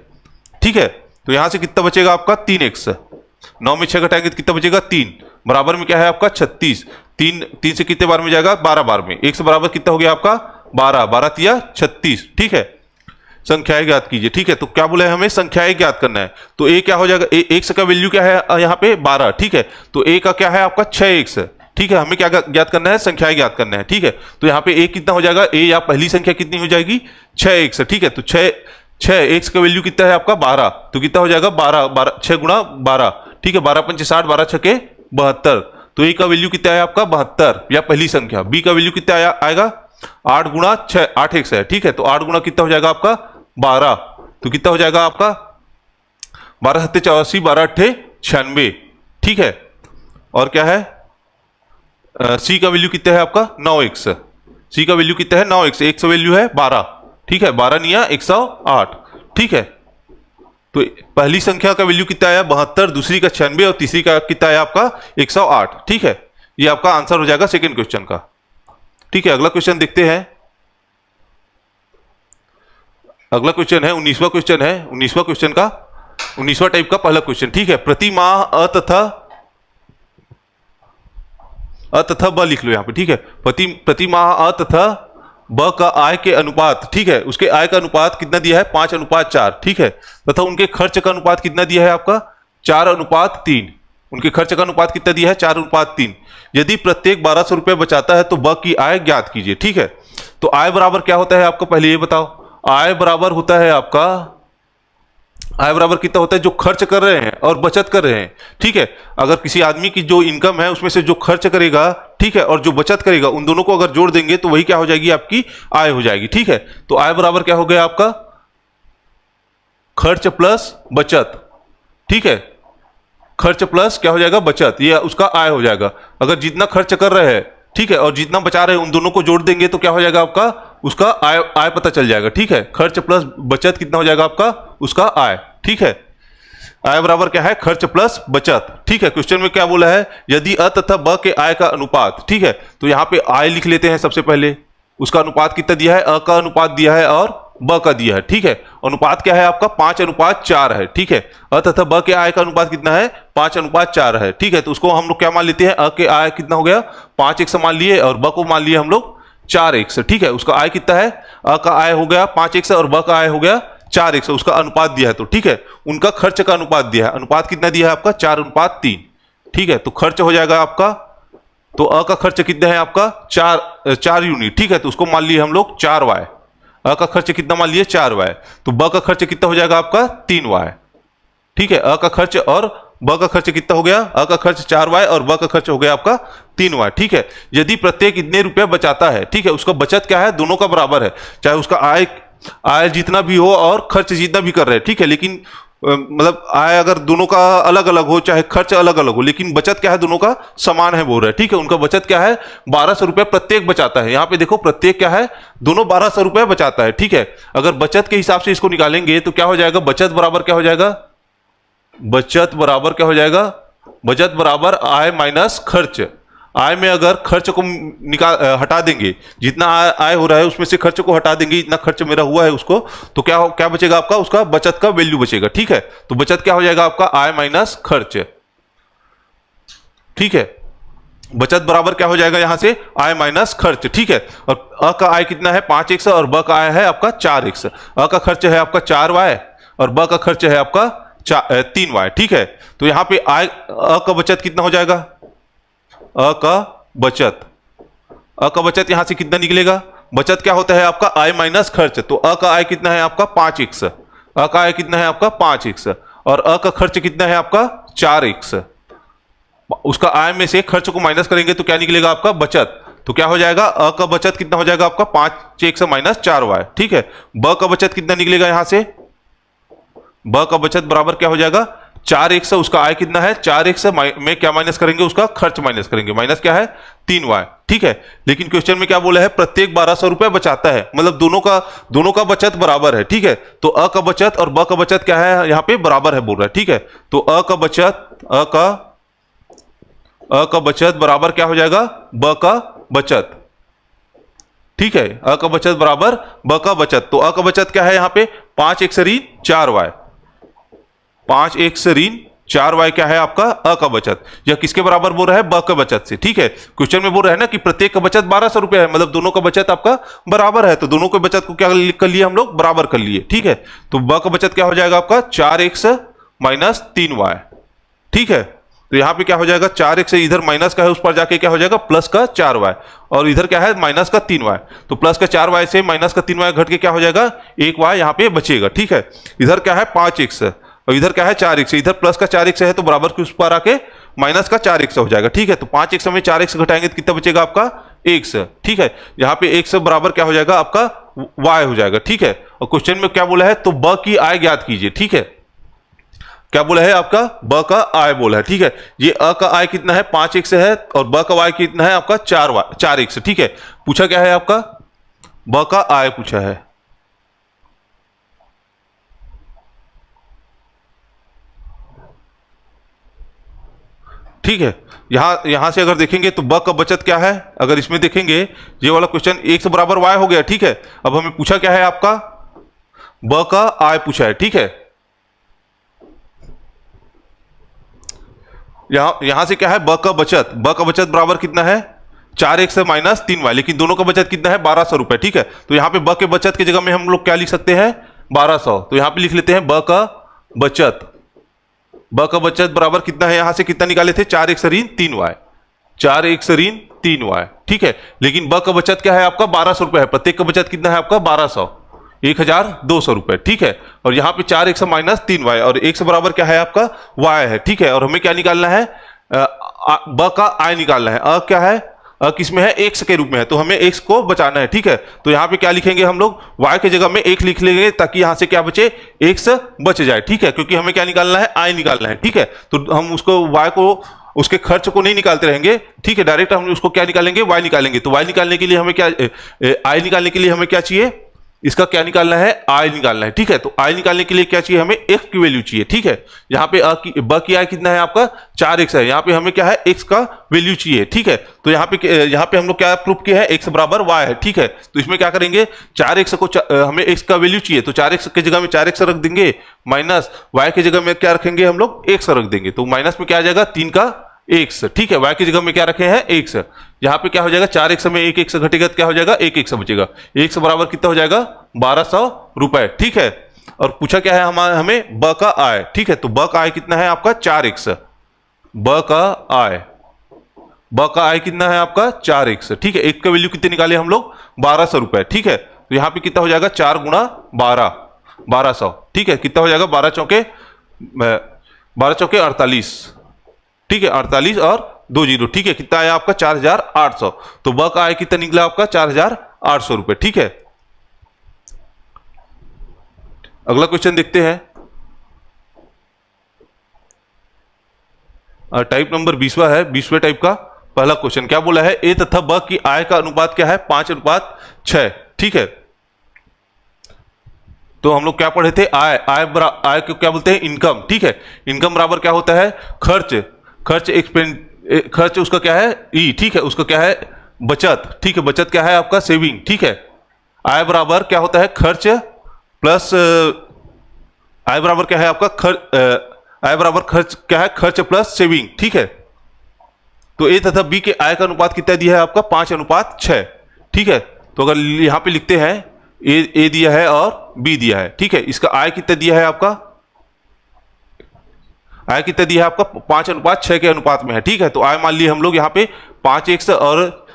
[SPEAKER 1] ठीक है, तो यहां से कितना बचेगा आपका 3x। 9 में 6 घटाएंगे तो कितना बचेगा 3, बराबर में क्या है आपका 36। 3 से कितने बार में जाएगा, 12 बार में। 1 से बराबर कितना हो गया आपका 12, 12 तिया 36। ठीक है, संख्याएं ज्ञात कीजिए। ठीक है, तो क्या बोला है, हमें संख्याएं ज्ञात करना है। तो a क्या हो जाएगा, x का वैल्यू क्या है यहाँ पे 12। ठीक है, तो a का क्या है आपका 6x। ठीक है, हमें क्या ज्ञात करना है, संख्याएं ज्ञात करना है। ठीक है, तो यहाँ पे a कितना हो जाएगा, a या पहली संख्या कितनी हो जाएगी 6x। ठीक है, तो 6x का वैल्यू कितना है आपका 12, तो कितना हो जाएगा 12 6 गुणा 12। ठीक है, 12 पंचे 60, 12 छके 72। तो a का वैल्यू कितना है आपका 72 या पहली संख्या। b का वैल्यू कितना आएगा 8 गुणा 6, 8x है। ठीक है, तो 8 गुणा कितना हो जाएगा आपका 12, तो कितना हो जाएगा आपका 12 सत्ते 84, 12 अट्ठे 96। ठीक है, और क्या है, सी का वैल्यू कितना है आपका 9x। सी का वैल्यू कितना है 9x, x वैल्यू है 12। ठीक है, 12 निया 108। ठीक है, तो पहली संख्या का वैल्यू कितना आया 72, दूसरी का 96 और तीसरी का कितना आया आपका 108। ठीक है, ये आपका आंसर हो जाएगा सेकंड क्वेश्चन का। ठीक है, अगला क्वेश्चन देखते हैं। अगला क्वेश्चन है 19वां क्वेश्चन है। 19वां क्वेश्चन का 19वां टाइप का पहला क्वेश्चन। ठीक है, प्रति माह अ तथा ब लिख लो यहाँ पे। ठीक है, प्रति माह अ तथा ब का आय के अनुपात। ठीक है, उसके आय का अनुपात कितना दिया है 5:4। ठीक है, तथा उनके खर्च का अनुपात कितना दिया है आपका 4:3। उनके खर्च का अनुपात कितना दिया है 4:3। यदि प्रत्येक 1200 रुपए बचाता है तो ब की आय ज्ञात कीजिए। ठीक है, तो आय बराबर क्या होता है आपको पहले ये बताओ। आय बराबर होता है आपका, आय बराबर कितना होता है जो खर्च कर रहे हैं और बचत कर रहे हैं। ठीक है, अगर किसी आदमी की जो इनकम है उसमें से जो खर्च करेगा, ठीक है, और जो बचत करेगा, उन दोनों को अगर जोड़ देंगे तो वही क्या हो जाएगी आपकी आय हो जाएगी। ठीक है, तो आय बराबर क्या हो गया आपका खर्च प्लस बचत। ठीक है, खर्च प्लस क्या हो जाएगा बचत, ये उसका आय हो जाएगा। अगर जितना खर्च कर रहे हैं, ठीक है, और जितना बचा रहे हैं, उन दोनों को जोड़ देंगे तो क्या हो जाएगा आपका उसका आय पता चल जाएगा। ठीक है, खर्च प्लस बचत कितना हो जाएगा आपका उसका आय। ठीक है, आय बराबर क्या है खर्च प्लस बचत। ठीक है, क्वेश्चन में क्या बोला है, यदि अ तथा ब के आय का अनुपात। ठीक है, तो यहाँ पे आय लिख लेते हैं सबसे पहले। उसका अनुपात कितना दिया है, अ का अनुपात दिया है और ब का दिया है। ठीक है, अनुपात क्या है आपका 5:4 है। ठीक है, अ तथा ब के आय का अनुपात कितना है 5:4 है। ठीक है, तो उसको हम लोग क्या मान लेते हैं, अ के आय कितना हो गया 5x मान लिए और ब को मान लिए हम लोग 4x। ठीक है, उसका आय कितना है, अ का आय हो गया 5x और ब का आय हो गया 4x। उसका अनुपात दिया है, तो ठीक है, उनका खर्च का अनुपात दिया है। अनुपात कितना दिया है आपका 4:3। ठीक है, तो खर्च हो जाएगा आपका, तो अ का खर्च कितना है आपका 4 यूनिट। ठीक है, तो उसको मान लिए हम लोग 4y। अ का खर्च कितना मान लिए 4y, तो ब का खर्च कितना हो जाएगा आपका 3y। ठीक है, अ का खर्च और ब का खर्च कितना हो गया, अ का खर्च 4y और ब का खर्च हो गया आपका 3y। ठीक है, यदि प्रत्येक इतने रुपए बचाता है, ठीक है, उसका बचत क्या है दोनों का बराबर है, चाहे उसका आय जितना भी हो और खर्च जितना भी कर रहे हैं। ठीक है, लेकिन मतलब आय अगर दोनों का अलग अलग हो, चाहे खर्च अलग अलग हो, लेकिन बचत क्या है दोनों का समान है बोल रहे हैं। ठीक है, उनका बचत क्या है 1200 रुपए प्रत्येक बचाता है। यहाँ पे देखो प्रत्येक क्या है, दोनों 1200 रुपए बचाता है। ठीक है, अगर बचत के हिसाब से इसको निकालेंगे तो क्या हो जाएगा, बचत बराबर क्या हो जाएगा, बचत बराबर क्या हो जाएगा, बचत बराबर आय माइनस खर्च। आय में अगर खर्च को हटा देंगे, जितना आय हो रहा है उसमें से खर्च को हटा देंगे, इतना खर्च मेरा हुआ है उसको, तो क्या बचेगा आपका, उसका बचत का वैल्यू बचेगा। ठीक है, तो बचत क्या हो जाएगा आपका आय माइनस खर्च। ठीक है, बचत बराबर क्या हो जाएगा यहां से आय माइनस खर्च। ठीक है, और अ का आय कितना है 5x और ब का आय है आपका 4x। अ का खर्च है आपका 4y और ब का खर्च है आपका 3y। ठीक है, तो यहां पे आय अ का बचत कितना हो जाएगा, अ का बचत यहां से कितना निकलेगा, बचत क्या होता है आपका आय माइनस खर्च। तो अ का आय कितना है आपका 5x, अ का आय कितना है आपका 5x और अ का खर्च कितना है आपका 4x। उसका आय में से खर्च को माइनस करेंगे तो क्या निकलेगा आपका बचत। तो क्या हो जाएगा, अ का बचत कितना हो जाएगा आपका 5x माइनस 4y। ठीक है, ब का बचत कितना निकलेगा यहां से, ब का बचत बराबर क्या हो जाएगा 4x है, उसका आय कितना है 4x में क्या माइनस करेंगे, उसका खर्च माइनस करेंगे, माइनस क्या है 3y, ठीक है। लेकिन क्वेश्चन में क्या बोला है, प्रत्येक 1200 रुपए बचाता है, मतलब दोनों का बचत बराबर है, ठीक है। तो अ का बचत और ब का बचत क्या है यहाँ पे बराबर है बोल रहा है, ठीक है। तो अ का बचत बराबर क्या हो जाएगा, ब का बचत, ठीक है। अ का बचत बराबर ब का बचत। तो अ का बचत क्या है यहाँ पे 5x ऋण 4y, 5x ऋण 4y क्या है आपका अ का बचत। यह किसके बराबर बोल रहा है, ब का बचत से, ठीक है। क्वेश्चन में बोल रहा है ना कि प्रत्येक का बचत 1200 रुपए है, मतलब दोनों का बचत आपका बराबर है, तो दोनों के बचत को क्या कर लिए हम लोग, बराबर कर लिए, ठीक है। तो ब का बचत क्या हो जाएगा आपका 4x माइनस 3y, ठीक है। तो यहां पे क्या हो जाएगा 4x इधर माइनस का है, उस पर जाके क्या हो जाएगा प्लस का 4y, और इधर क्या है माइनस का 3y। तो प्लस का 4y से माइनस का 3y घट के क्या हो जाएगा 1y यहाँ पे बचेगा, ठीक है। इधर क्या है 5x और इधर क्या है 4x, इधर प्लस का 4x है तो बराबर के उस पर आके माइनस का 4x हो जाएगा, ठीक है। तो 5x में 4x घटाएंगे तो कितना बचेगा आपका x, ठीक है। यहाँ पे x बराबर क्या हो जाएगा आपका y हो जाएगा, ठीक है। और क्वेश्चन में क्या बोला है, तो ब की आय ज्ञात कीजिए, ठीक है। क्या बोला है आपका ब का आय बोला है, ठीक है। ये अ का आय कितना है 5x है और ब का y कितना है आपका 4x, ठीक है। पूछा क्या है आपका ब का आय पूछा है, ठीक है। यहां से अगर देखेंगे तो ब का बचत क्या है, अगर इसमें देखेंगे ये वाला क्वेश्चन x बराबर y हो गया, ठीक है। अब हमें पूछा क्या है आपका ब का आय पूछा है, ठीक है। यहां से क्या है ब का बचत बराबर कितना है 4x माइनस 3y, लेकिन दोनों का बचत कितना है 1200 रुपए, ठीक है। तो यहाँ पे ब के बचत की जगह में हम लोग क्या लिख सकते हैं 1200, तो यहाँ पे लिख लेते हैं ब का बचत बराबर कितना है, यहां से कितना निकाले थे 4x ऋण 3y, 4x ऋण 3y, ठीक है। लेकिन ब का बचत क्या है आपका 1200 रुपए है, प्रत्येक का बचत कितना है आपका 1200, 1200 रुपए, ठीक है। और यहाँ पे 4x माइनस 3y और x बराबर क्या है आपका y है, ठीक है। और हमें क्या निकालना है ब का आय निकालना है। अ क्या है, अ किस में है x के रूप में है, तो हमें x को बचाना है, ठीक है। तो यहाँ पे क्या लिखेंगे हम लोग y के जगह में 1 लिख लेंगे ताकि यहाँ से क्या बचे x बच जाए, ठीक है। क्योंकि हमें क्या निकालना है आय निकालना है, ठीक है। तो हम उसको y को उसके खर्च को नहीं निकालते रहेंगे, ठीक है। डायरेक्ट हम उसको क्या निकालेंगे y निकालेंगे। तो y निकालने के लिए हमें क्या आय निकालने के लिए हमें क्या चाहिए, इसका क्या निकालना है आय निकालना है, ठीक है। तो आय निकालने के लिए क्या चाहिए हमें x की वैल्यू चाहिए, ठीक है। यहाँ पे ब की आय कितना है आपका 4x है, यहाँ पे हमें क्या है x का वैल्यू चाहिए, ठीक है। तो यहाँ पे हम लोग क्या प्रूफ किया है x बराबर y है, ठीक है। तो इसमें क्या करेंगे 4x को हमें x का वैल्यू चाहिए, तो 4x की जगह में 4x रख देंगे, माइनस y की जगह में क्या रखेंगे हम लोग x रख देंगे। तो माइनस में क्या आ जाएगा 3 का x, ठीक है। y की जगह में क्या रखे हैं x, यहाँ पे क्या हो जाएगा 4x में 1x घटेगा तो क्या हो जाएगा 1x बचेगा, x बराबर कितना हो जाएगा 1200 रुपए, ठीक है। और पूछा क्या है हमें ब का आय, ठीक है। तो ब का आय कितना है आपका 4x, ब का आय कितना है आपका 4x, ठीक है। एक का वैल्यू कितने निकाले हम लोग 1200 रुपए, ठीक है। तो यहाँ पे कितना हो जाएगा 4 गुणा 12 1200, ठीक है। कितना हो जाएगा 12 चौके 48, ठीक है। 48 और 2 जीरो, ठीक है। कितना आया आपका 4800। तो ब का आय कितना निकला आपका 4800 रुपए, ठीक है। अगला क्वेश्चन देखते हैं, टाइप नंबर 20वां है, 20वें टाइप का पहला क्वेश्चन। क्या बोला है ए तथा ब की आय का अनुपात क्या है 5:6, ठीक है। तो हम लोग क्या पढ़े थे आय को क्या बोलते हैं इनकम, ठीक है। इनकम बराबर क्या होता है खर्च उसका क्या है ई, ठीक है। उसका क्या है बचत, ठीक है। बचत क्या है आपका सेविंग, ठीक है। आय बराबर क्या होता है खर्च प्लस आय बराबर क्या है आपका आय बराबर खर्च क्या है खर्च प्लस सेविंग, ठीक है। तो ए तथा बी के आय का अनुपात कितना दिया है आपका 5:6, ठीक है। तो अगर यहां पे लिखते हैं ए दिया है और बी दिया है, ठीक है। इसका आय कितना दिया है आपका आय कितना दिया है आपका 5:6 के अनुपात में है, ठीक है। तो आय मान लिए हम लोग यहाँ पे 5x और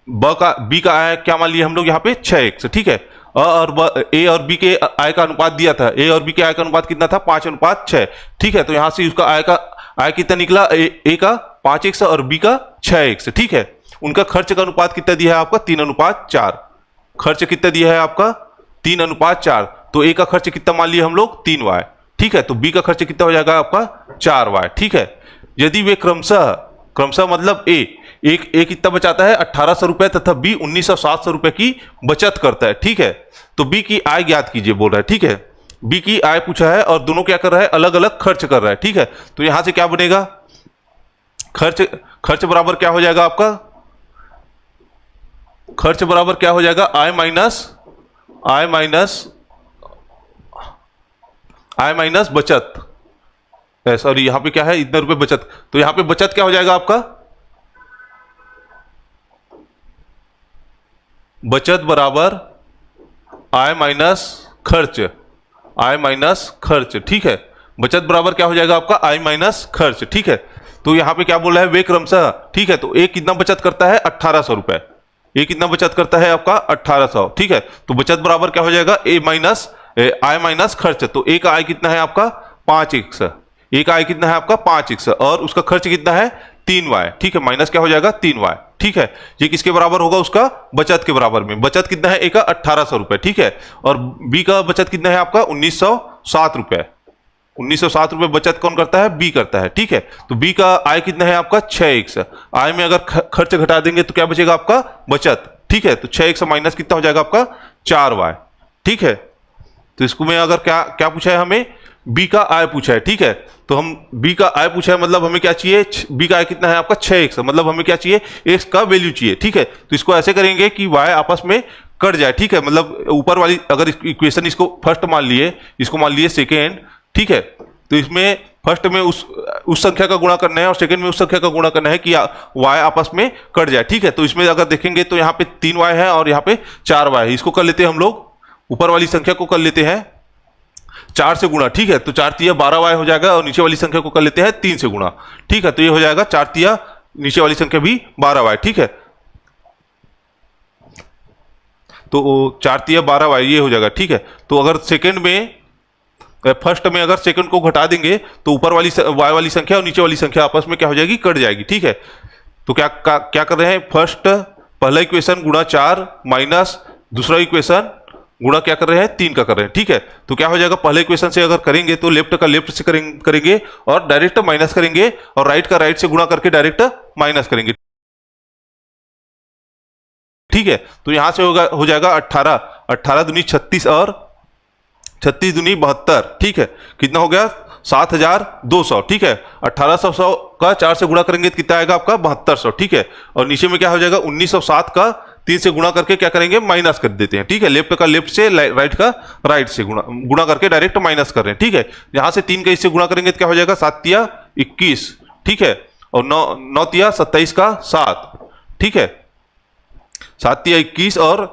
[SPEAKER 1] बी का आय क्या मान लिए हम लोग यहाँ पे 6x, ठीक है। ए और बी के आय का अनुपात दिया था, ए और बी के आय का अनुपात कितना था 5:6, ठीक है। तो यहां से उसका आय कितना निकला ए का 5x और बी का 6x, ठीक है। उनका खर्च का अनुपात कितना दिया है आपका 3:4, खर्च कितना दिया है आपका 3:4। तो ए का खर्च कितना मान लिया हम लोग 3y, ठीक है, तो बी का खर्च कितना हो जाएगा आपका 4y, ठीक है। यदि वे क्रमशः क्रमशः मतलब ए कितना बचाता है 1800 रुपए तथा बी 1900 रुपए की बचत करता है, ठीक है। तो बी की आय ज्ञात कीजिए बोल रहा है, ठीक है। बी की आय पूछा है और दोनों क्या कर रहा है, अलग अलग खर्च कर रहा है, ठीक है। तो यहां से क्या बनेगा, खर्च बराबर क्या हो जाएगा आपका, खर्च बराबर क्या हो जाएगा, आय माइनस बचत। सॉरी, यहां पे क्या है, इतने रुपए बचत, तो यहां पे बचत क्या हो जाएगा आपका, बचत बराबर आय माइनस खर्च, ठीक है। बचत बराबर क्या हो जाएगा आपका, आय माइनस खर्च, ठीक है। तो यहां पे क्या बोल रहा है, वे क्रमशः, ठीक है। तो एक कितना बचत करता है 1800 रुपए, ये कितना बचत करता है आपका 1800, ठीक है। तो बचत बराबर क्या हो जाएगा, आय माइनस खर्च। तो एक आय कितना है आपका 5x, एक आय कितना है आपका 5x और उसका खर्च कितना है 3y, ठीक है। माइनस क्या हो जाएगा 3y, ठीक है। ये किसके बराबर होगा, उसका बचत के बराबर में। बचत कितना है, ए का 1800 रुपए, ठीक है। और बी का बचत कितना है आपका 1907 रुपए। 1907 रुपए बचत कौन करता है, बी करता है, ठीक है। तो बी का आय कितना है आपका 6x। आय में अगर खर्च घटा देंगे तो क्या बचेगा आपका बचत, ठीक है। तो 6x माइनस कितना हो जाएगा आपका 4y, ठीक है। तो इसको में अगर क्या पूछा है, हमें बी का आय पूछा है, ठीक है। तो हम बी का आय पूछा है, मतलब हमें क्या चाहिए, बी का आय कितना है आपका 6x, मतलब हमें क्या चाहिए, x का वैल्यू चाहिए, ठीक है। तो इसको ऐसे करेंगे कि y आपस में कट जाए, ठीक है। मतलब ऊपर वाली अगर इक्वेशन इसको फर्स्ट मान लिए, इसको मान लिए सेकेंड, ठीक है। तो इसमें फर्स्ट में उस संख्या का गुणा करना है और सेकंड में उस संख्या का गुणा करना है कि y आपस में कट जाए, ठीक है। तो इसमें अगर देखेंगे तो यहाँ पे 3y है और यहाँ पे 4y है। इसको कर लेते हैं हम लोग, ऊपर वाली संख्या को कर लेते हैं 4 से गुणा, ठीक है। तो 4 तिया 12y हो जाएगा और नीचे वाली संख्या को कर लेते हैं 3 से गुणा, ठीक है। तो ये हो जाएगा 4 तिया नीचे वाली संख्या भी 12y, ठीक है। तो 4 तिया 12y ये हो जाएगा, ठीक है। तो अगर सेकंड में फर्स्ट में अगर सेकंड को घटा देंगे तो ऊपर वाली y वाली संख्या और नीचे वाली संख्या आपस में क्या हो जाएगी, कट जाएगी, ठीक है। तो क्या कर रहे हैं, फर्स्ट पहला इक्वेशन गुणा 4 माइनस दूसरा इक्वेशन गुणा क्या कर रहे हैं 3 का कर रहे हैं, ठीक है। तो क्या हो जाएगा, पहले इक्वेशन से अगर करेंगे तो लेफ्ट का लेफ्ट से करेंगे और डायरेक्ट माइनस करेंगे और राइट का राइट से गुणा करके डायरेक्ट माइनस करेंगे, ठीक है। तो यहां से हो जाएगा 18 दूनी 36 और 36 दूनी 72, ठीक है। कितना हो गया 7200, ठीक है। 1800 का 4 से गुणा करेंगे तो कितना आएगा आपका 7200, ठीक है। और नीचे में क्या हो जाएगा 1907 का 3 से गुणा करके क्या करेंगे, माइनस कर देते हैं, ठीक है। लेफ्ट का लेफ्ट से राइट का राइट से गुणा करके डायरेक्ट माइनस कर रहे हैं, ठीक है। यहां से 3 का इससे गुणा करेंगे तो क्या हो जाएगा 7 तिया 21, ठीक है। और 9 तिया 27 का 7, ठीक है। 7 तिया 21 और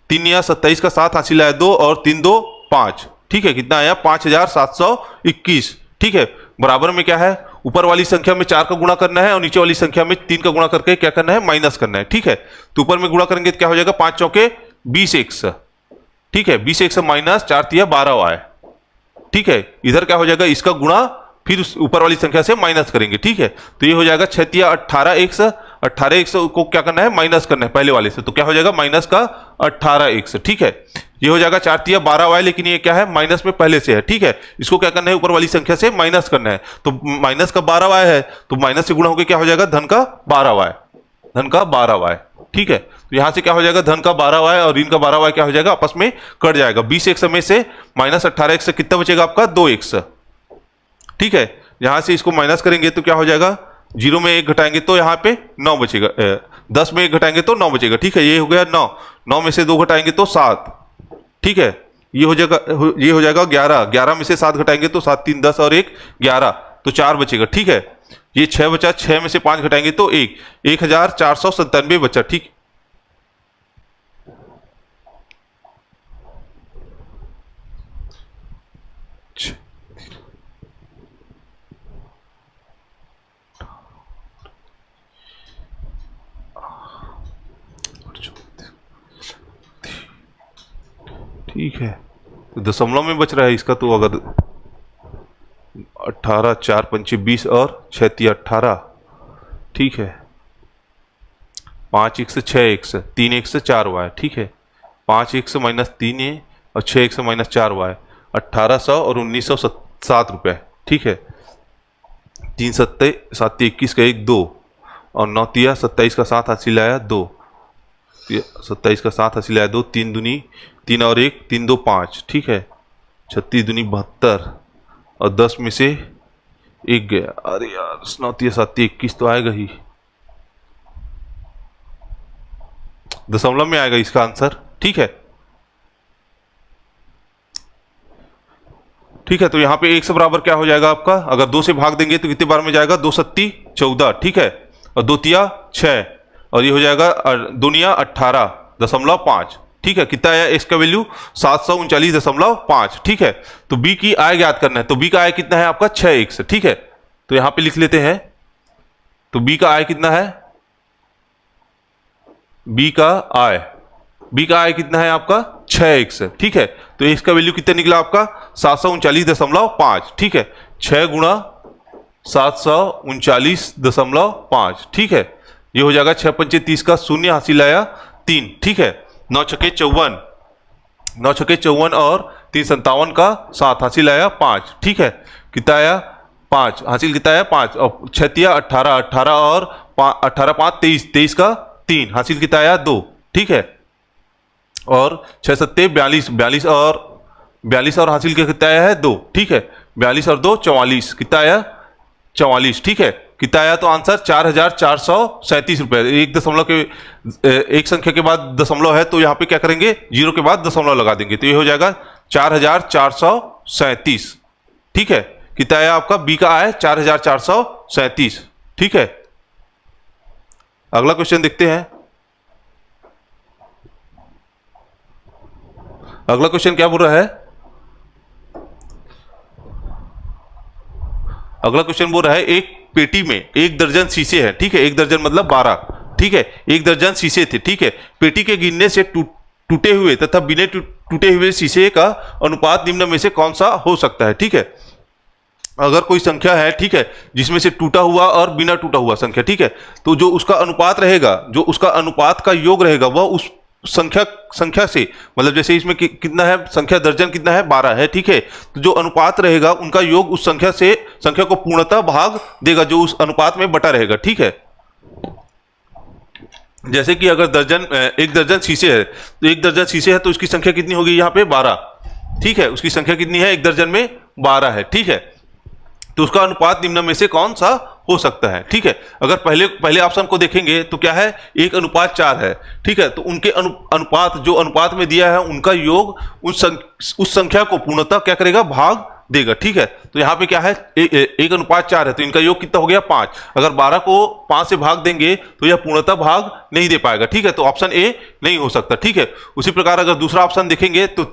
[SPEAKER 1] 3 या 27 का 7 हासिल आया 2 और 3 2 5, ठीक है। कितना आया 5721, ठीक है। बराबर में क्या है, ऊपर वाली संख्या में 4 का गुणा करना है और नीचे वाली संख्या में 3 का गुणा करके क्या करना है, माइनस करना है, ठीक है। तो ऊपर में गुणा करेंगे तो क्या हो जाएगा 5 चौके 20x, ठीक है। 20x माइनस 4 तिया 12y, ठीक है। इधर क्या हो जाएगा, इसका गुणा फिर उस ऊपर वाली संख्या से माइनस करेंगे, ठीक है। तो ये हो जाएगा 6 तिया 18x को क्या करना है, माइनस करना है पहले वाले से। तो क्या हो जाएगा माइनस का 18x, ठीक है। ये हो जाएगा 4 तिया 12y, लेकिन ये क्या है माइनस में पहले से है, ठीक है। इसको क्या करना है, ऊपर वाली संख्या से माइनस करना है। तो माइनस का 12y है तो माइनस से गुणा होकर क्या हो जाएगा धन का 12y, ठीक है। तो यहां से क्या हो जाएगा, धन का 12y और ऋण का 12y क्या हो जाएगा, आपस में कट जाएगा। 20x में से माइनस 18x से कितना बचेगा आपका 2x, ठीक है। यहां से इसको माइनस करेंगे तो क्या हो जाएगा, 0 में 1 घटाएंगे तो यहाँ पे 9 बचेगा, 10 में 1 घटाएंगे तो 9 बचेगा, ठीक है। ये हो गया 9 में से 2 घटाएंगे तो 7, ठीक है। ये हो जाएगा 11 में से 7 घटाएंगे तो 7 3 10 और 1 11, तो 4 बचेगा, ठीक है। ये 6 बचा, 6 में से 5 घटाएंगे तो 1497 बचा, ठीक। ठीक है, तो दशमलव में बच रहा है इसका। तो अगर 18 4 पंचे 20 और 6 तिया 18, ठीक है। 5x 6x 3x 4y, ठीक है। 5x माइनस 3a और 6x माइनस 4y 1800 और 7 रुपये, ठीक है। 3 सत्ते 7 21 का 1 2 और 9 तिया 27 का 7 हासिल आया 2, 27 का 7 हासिल आया 2, 3 दूनी 3 और 1 3 2 5, ठीक है। 36 दूनी 72 और 10 में से 1 गया। अरे यार 9 तिया 7 21 तो आएगा ही, दशमलव में आएगा इसका आंसर, ठीक है। ठीक है, तो यहाँ पे 1 से बराबर क्या हो जाएगा आपका, अगर 2 से भाग देंगे तो कितने बार में जाएगा, 2 सत्ती 14, ठीक है, और 2 तिया 6 और ये हो जाएगा 2 निया 18.5, ठीक है। कितना आया इसका वैल्यू 739.5, ठीक है। तो बी की आय ज्ञात करना है, तो बी का आय कितना है आपका 6x, ठीक है। तो यहां पे लिख लेते हैं, तो बी का आय कितना है, बी का आय कितना है आपका 6x, ठीक है। तो x का वैल्यू कितना निकला आपका 739.5, ठीक है। 6 गुणा 739.5, ठीक है। ये हो जाएगा 6 पंचे 30 का 0 हासिल आया 3, ठीक है। 9 छक्के 54 और 3 57 का 7 हासिल आया 5, ठीक है। कितना आया 5 हासिल, कितना आया 5 और 6 तिया 18 और 18 5 23 का 3 हासिल, कितना आया 2, ठीक है। और 6 सत्ते 42 और हासिल कितना आया है 2, ठीक है। 42 और 2 44, कितना आया 44, ठीक है। कितना आया तो आंसर 4,437 रुपये। एक दशमलव के एक संख्या के बाद दशमलव है तो यहाँ पे क्या करेंगे, 0 के बाद दशमलव लगा देंगे, तो ये हो जाएगा 4,437, ठीक है। कितना आया आपका बी का आया 4,437, ठीक है। अगला क्वेश्चन देखते हैं। अगला क्वेश्चन क्या बोल रहा है, अगला क्वेश्चन बोल रहा है एक पेटी में 1 दर्जन शीशे हैं, ठीक है। 1 दर्जन मतलब 12, ठीक है। 1 दर्जन शीशे थे, ठीक है। पेटी के गिनने से टूटे हुए तथा बिना टूटे हुए शीशे का अनुपात निम्न में से कौन सा हो सकता है, ठीक है। अगर कोई संख्या है, ठीक है, जिसमें से टूटा हुआ और बिना टूटा हुआ संख्या, ठीक है, तो जो उसका अनुपात रहेगा, जो उसका अनुपात का योग रहेगा वह उस संख्या से, मतलब जैसे इसमें कितना है संख्या, दर्जन कितना है 12 है, ठीक है। तो जो अनुपात रहेगा उनका योग उस संख्या को पूर्णतः भाग देगा जो उस अनुपात में बटा रहेगा, ठीक है। जैसे कि अगर 1 दर्जन शीशे है, तो 1 दर्जन शीशे है तो उसकी संख्या कितनी होगी यहाँ पे 12, ठीक है। उसकी संख्या कितनी है 1 दर्जन में 12 है, ठीक है। तो उसका अनुपात निम्न में से कौन सा हो सकता है, ठीक है। अगर पहले ऑप्शन को देखेंगे तो क्या है 1:4 है, ठीक है। तो उनके अनुपात जो अनुपात में दिया है उनका योग उस संख्या को पूर्णतः क्या करेगा, भाग देगा, ठीक है। तो यहाँ पे क्या है 1:4 है तो इनका योग कितना हो गया 5। अगर 12 को 5 से भाग देंगे तो यह पूर्णतः भाग नहीं दे पाएगा, ठीक है। तो ऑप्शन ए नहीं हो सकता, ठीक है। उसी प्रकार अगर दूसरा ऑप्शन देखेंगे तो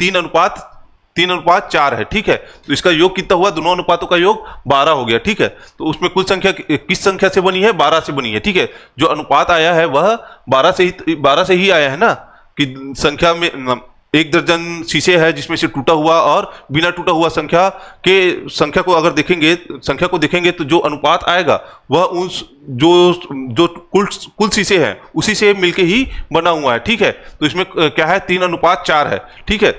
[SPEAKER 1] 3:4 है, ठीक है। तो इसका योग कितना हुआ, दोनों अनुपातों का योग 12 हो गया, ठीक है। तो उसमें कुल संख्या किस संख्या से बनी है, 12 से बनी है, ठीक है। जो अनुपात आया है वह 12 से ही आया है ना, कि संख्या में 1 दर्जन शीशे है जिसमें से टूटा हुआ और बिना टूटा हुआ संख्या को अगर देखेंगे, संख्या को देखेंगे तो जो अनुपात आएगा वह उस जो कुल शीशे हैं उसी से मिलके ही बना हुआ है, ठीक है। तो इसमें क्या है 3:4 है, ठीक है।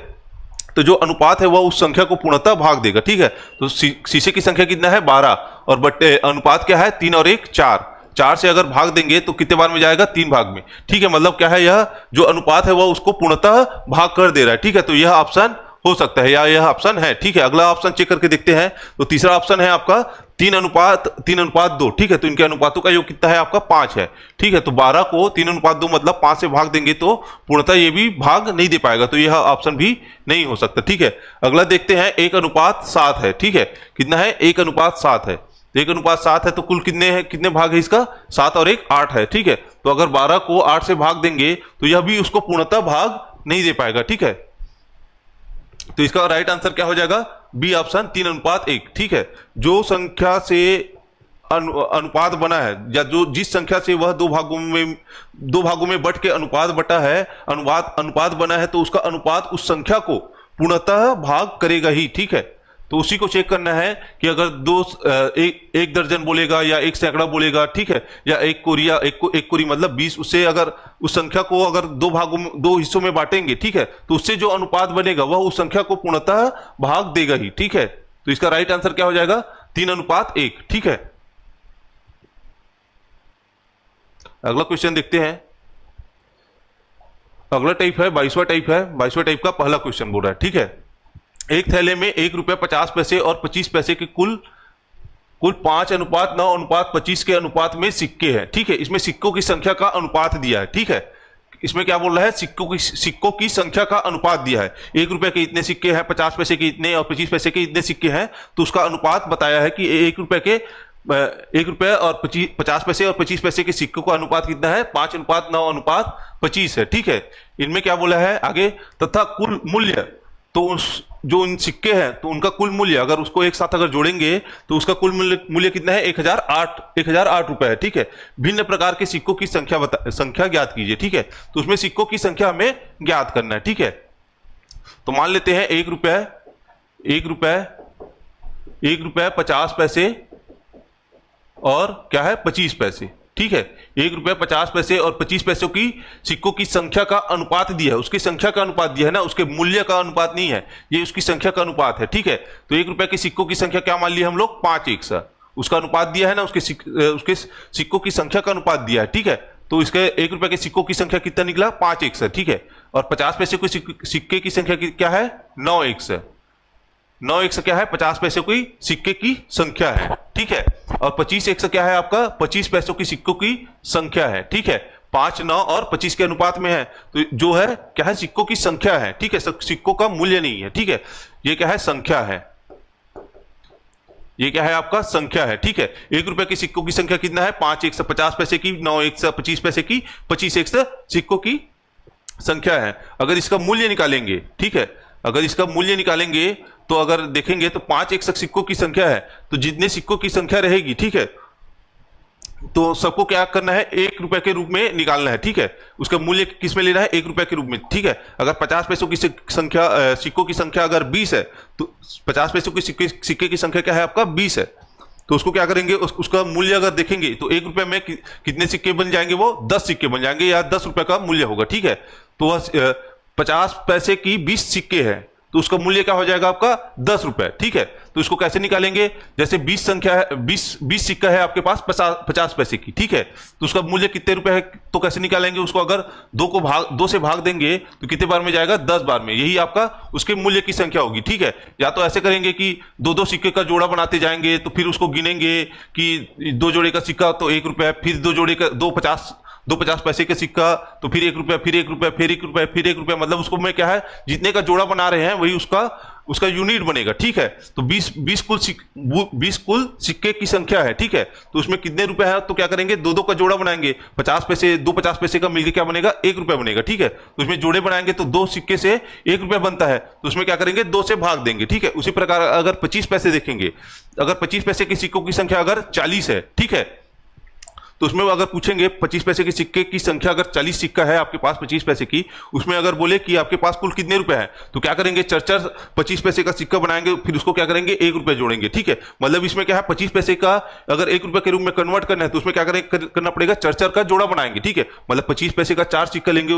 [SPEAKER 1] तो जो अनुपात है वह उस संख्या को पूर्णतः भाग देगा, ठीक है। तो शीशे की संख्या कितना है 12 और बट्टे अनुपात क्या है 3 और 1 4, 4 से अगर भाग देंगे तो कितने बार में जाएगा 3 भाग में, ठीक है। मतलब क्या है यह जो अनुपात है वह उसको पूर्णतः भाग कर दे रहा है, ठीक है। तो यह ऑप्शन हो सकता है या यह ऑप्शन है, ठीक है। अगला ऑप्शन चेक करके देखते हैं। तो तीसरा ऑप्शन है आपका 3:2, ठीक है। तो इनके अनुपातों का योग कितना है आपका 5 है, ठीक है। तो 12 को 3:2 मतलब 5 से भाग देंगे तो पूर्णतः ये भी भाग नहीं दे पाएगा, तो यह ऑप्शन भी नहीं हो सकता, ठीक है। अगला देखते हैं 1:7 है, ठीक है। कितना है 1:7 है, 1:7 है तो कुल कितने भाग है इसका 7 और 1 8 है, ठीक है। तो अगर 12 को 8 से भाग देंगे तो यह भी उसको पूर्णतः भाग नहीं दे पाएगा, ठीक है। तो इसका राइट आंसर क्या हो जाएगा बी ऑप्शन 3:1, ठीक है। जो संख्या से अनुपात बना है या जो जिस संख्या से वह दो भागों में बट के अनुपात बटा है, अनुपात बना है तो उसका अनुपात उस संख्या को पूर्णतः भाग करेगा ही, ठीक है। तो उसी को चेक करना है कि अगर एक दर्जन बोलेगा या 1 सैकड़ा बोलेगा, ठीक है, या एक कोरी मतलब 20, उससे अगर उस संख्या को अगर 2 हिस्सों में बांटेंगे, ठीक है, तो उससे जो अनुपात बनेगा वह उस संख्या को पूर्णतः भाग देगा ही, ठीक है। तो इसका राइट आंसर क्या हो जाएगा? 3:1। ठीक है, अगला क्वेश्चन देखते हैं। अगला टाइप है 22वां टाइप है। 22वां टाइप का पहला क्वेश्चन बोल रहा है, ठीक है, एक थैले में ₹1.50 और 25 पैसे के कुल 5:9:25 के अनुपात में सिक्के हैं। ठीक है, इसमें सिक्कों की संख्या का अनुपात दिया है। ठीक है, इसमें क्या बोल रहा है? सिक्कों की संख्या का अनुपात दिया है। ₹1 के इतने सिक्के हैं, 50 पैसे के इतने और 25 पैसे के इतने सिक्के हैं, तो उसका अनुपात बताया है कि ₹1 और 50 पैसे और 25 पैसे के सिक्कों का अनुपात कितना है? 5:9:25 है। ठीक है, इनमें क्या बोला है आगे? तथा कुल मूल्य, तो जो इन सिक्के हैं तो उनका कुल मूल्य अगर उसको एक साथ अगर जोड़ेंगे तो उसका कुल मूल्य कितना है? 1008 रुपए है। ठीक है, भिन्न प्रकार के सिक्कों की संख्या ज्ञात कीजिए। ठीक है, तो उसमें सिक्कों की संख्या हमें ज्ञात करना है। ठीक है, तो मान लेते हैं ₹1 50 पैसे और क्या है? 25 पैसे। ठीक है, ₹1 50 और 25 पैसों की सिक्कों की संख्या का अनुपात दिया है, उसकी संख्या का अनुपात दिया है ना, उसके मूल्य का अनुपात नहीं है, ये उसकी संख्या का अनुपात है। ठीक है, तो ₹1 के सिक्कों की संख्या क्या मान लिया हम लोग? 5:1 उसका अनुपात दिया है ना, उसके सिक्कों की संख्या का अनुपात दिया है। ठीक है, तो इसके ₹1 के सिक्कों की संख्या कितना निकला? 5:1। ठीक है, और 50 पैसे के सिक्के की संख्या क्या है? 9:1। 9:1 क्या है? 50 पैसे की सिक्के की संख्या है। ठीक है, और 25:1 क्या है आपका? 25 पैसों की सिक्कों की संख्या है। ठीक है, 5, 9 और 25 के अनुपात में है, तो जो है क्या है? सिक्कों की संख्या है। ठीक है, सिक्कों का मूल्य नहीं है। ठीक है, ये क्या है? संख्या है। ये क्या है आपका? संख्या है। ठीक है, ₹1 के सिक्कों की संख्या कितना है? 5:1 50 पैसे की, 9:1 25 पैसे की, 25:1 सिक्कों की संख्या है। अगर इसका मूल्य निकालेंगे, ठीक है, अगर इसका मूल्य निकालेंगे तो अगर देखेंगे तो 5:1 सिक्कों की संख्या है, तो जितने सिक्कों की संख्या रहेगी, ठीक है, तो सबको क्या करना है? ₹1 के रूप में निकालना है। ठीक है, उसका मूल्य किस में लेना है? ₹1 के रूप में। ठीक है, अगर 50 पैसों की संख्या सिक्कों की संख्या अगर 20 है, तो 50 पैसों की सिक्के की संख्या क्या है आपका? 20 है, तो उसको क्या करेंगे? उसका मूल्य अगर देखेंगे तो ₹1 में कितने सिक्के बन जाएंगे? वो 10 सिक्के बन जाएंगे, या ₹10 का मूल्य होगा। ठीक है, तो वह 50 पैसे की 20 सिक्के हैं, तो उसका मूल्य क्या हो जाएगा आपका? ₹10। ठीक है, तो इसको कैसे निकालेंगे? जैसे 20 संख्या है, 20 सिक्का है आपके पास 50 पैसे की। ठीक है, तो उसका मूल्य कितने रुपए है? तो कैसे निकालेंगे उसको? अगर 2 से भाग देंगे तो कितने बार में जाएगा? 10 बार में। यही आपका उसके मूल्य की संख्या होगी। ठीक है, या तो ऐसे करेंगे कि 2 सिक्के का जोड़ा बनाते जाएंगे, तो फिर उसको गिनेंगे कि 2 जोड़े का सिक्का तो ₹1, फिर 2 जोड़े का 2 50 पैसे का सिक्का, तो फिर ₹1, फिर ₹1, फिर ₹1, फिर ₹1, मतलब उसको में क्या है? जितने का जोड़ा बना रहे हैं वही उसका यूनिट बनेगा। ठीक है, तो 20 कुल सिक्के की संख्या है। ठीक है, तो उसमें कितने रुपए है? तो क्या करेंगे? 2 का जोड़ा बनाएंगे, 50 पैसे 2 50 पैसे का मिलकर क्या बनेगा? ₹1 बनेगा। ठीक है, तो उसमें जोड़े बनाएंगे तो 2 सिक्के से ₹1 बनता है, तो उसमें क्या करेंगे? 2 से भाग देंगे। ठीक है, उसी प्रकार अगर 25 पैसे देखेंगे, अगर 25 पैसे के सिक्कों की संख्या अगर 40 है, ठीक है, तो उसमें अगर पूछेंगे 25 पैसे के सिक्के की संख्या अगर 40 सिक्का है आपके पास 25 पैसे की, उसमें अगर बोले कि आपके पास कुल कितने रुपए हैं, तो क्या करेंगे? 25 पैसे का सिक्का बनाएंगे, फिर उसको क्या करेंगे? ₹1 जोड़ेंगे। ठीक है, मतलब इसमें क्या है? 25 पैसे का अगर ₹1 के रूप में कन्वर्ट करना है तो उसमें क्या करना पड़ेगा? 4 का जोड़ा बनाएंगे। ठीक है, मतलब 25 पैसे का 4 सिक्का लेंगे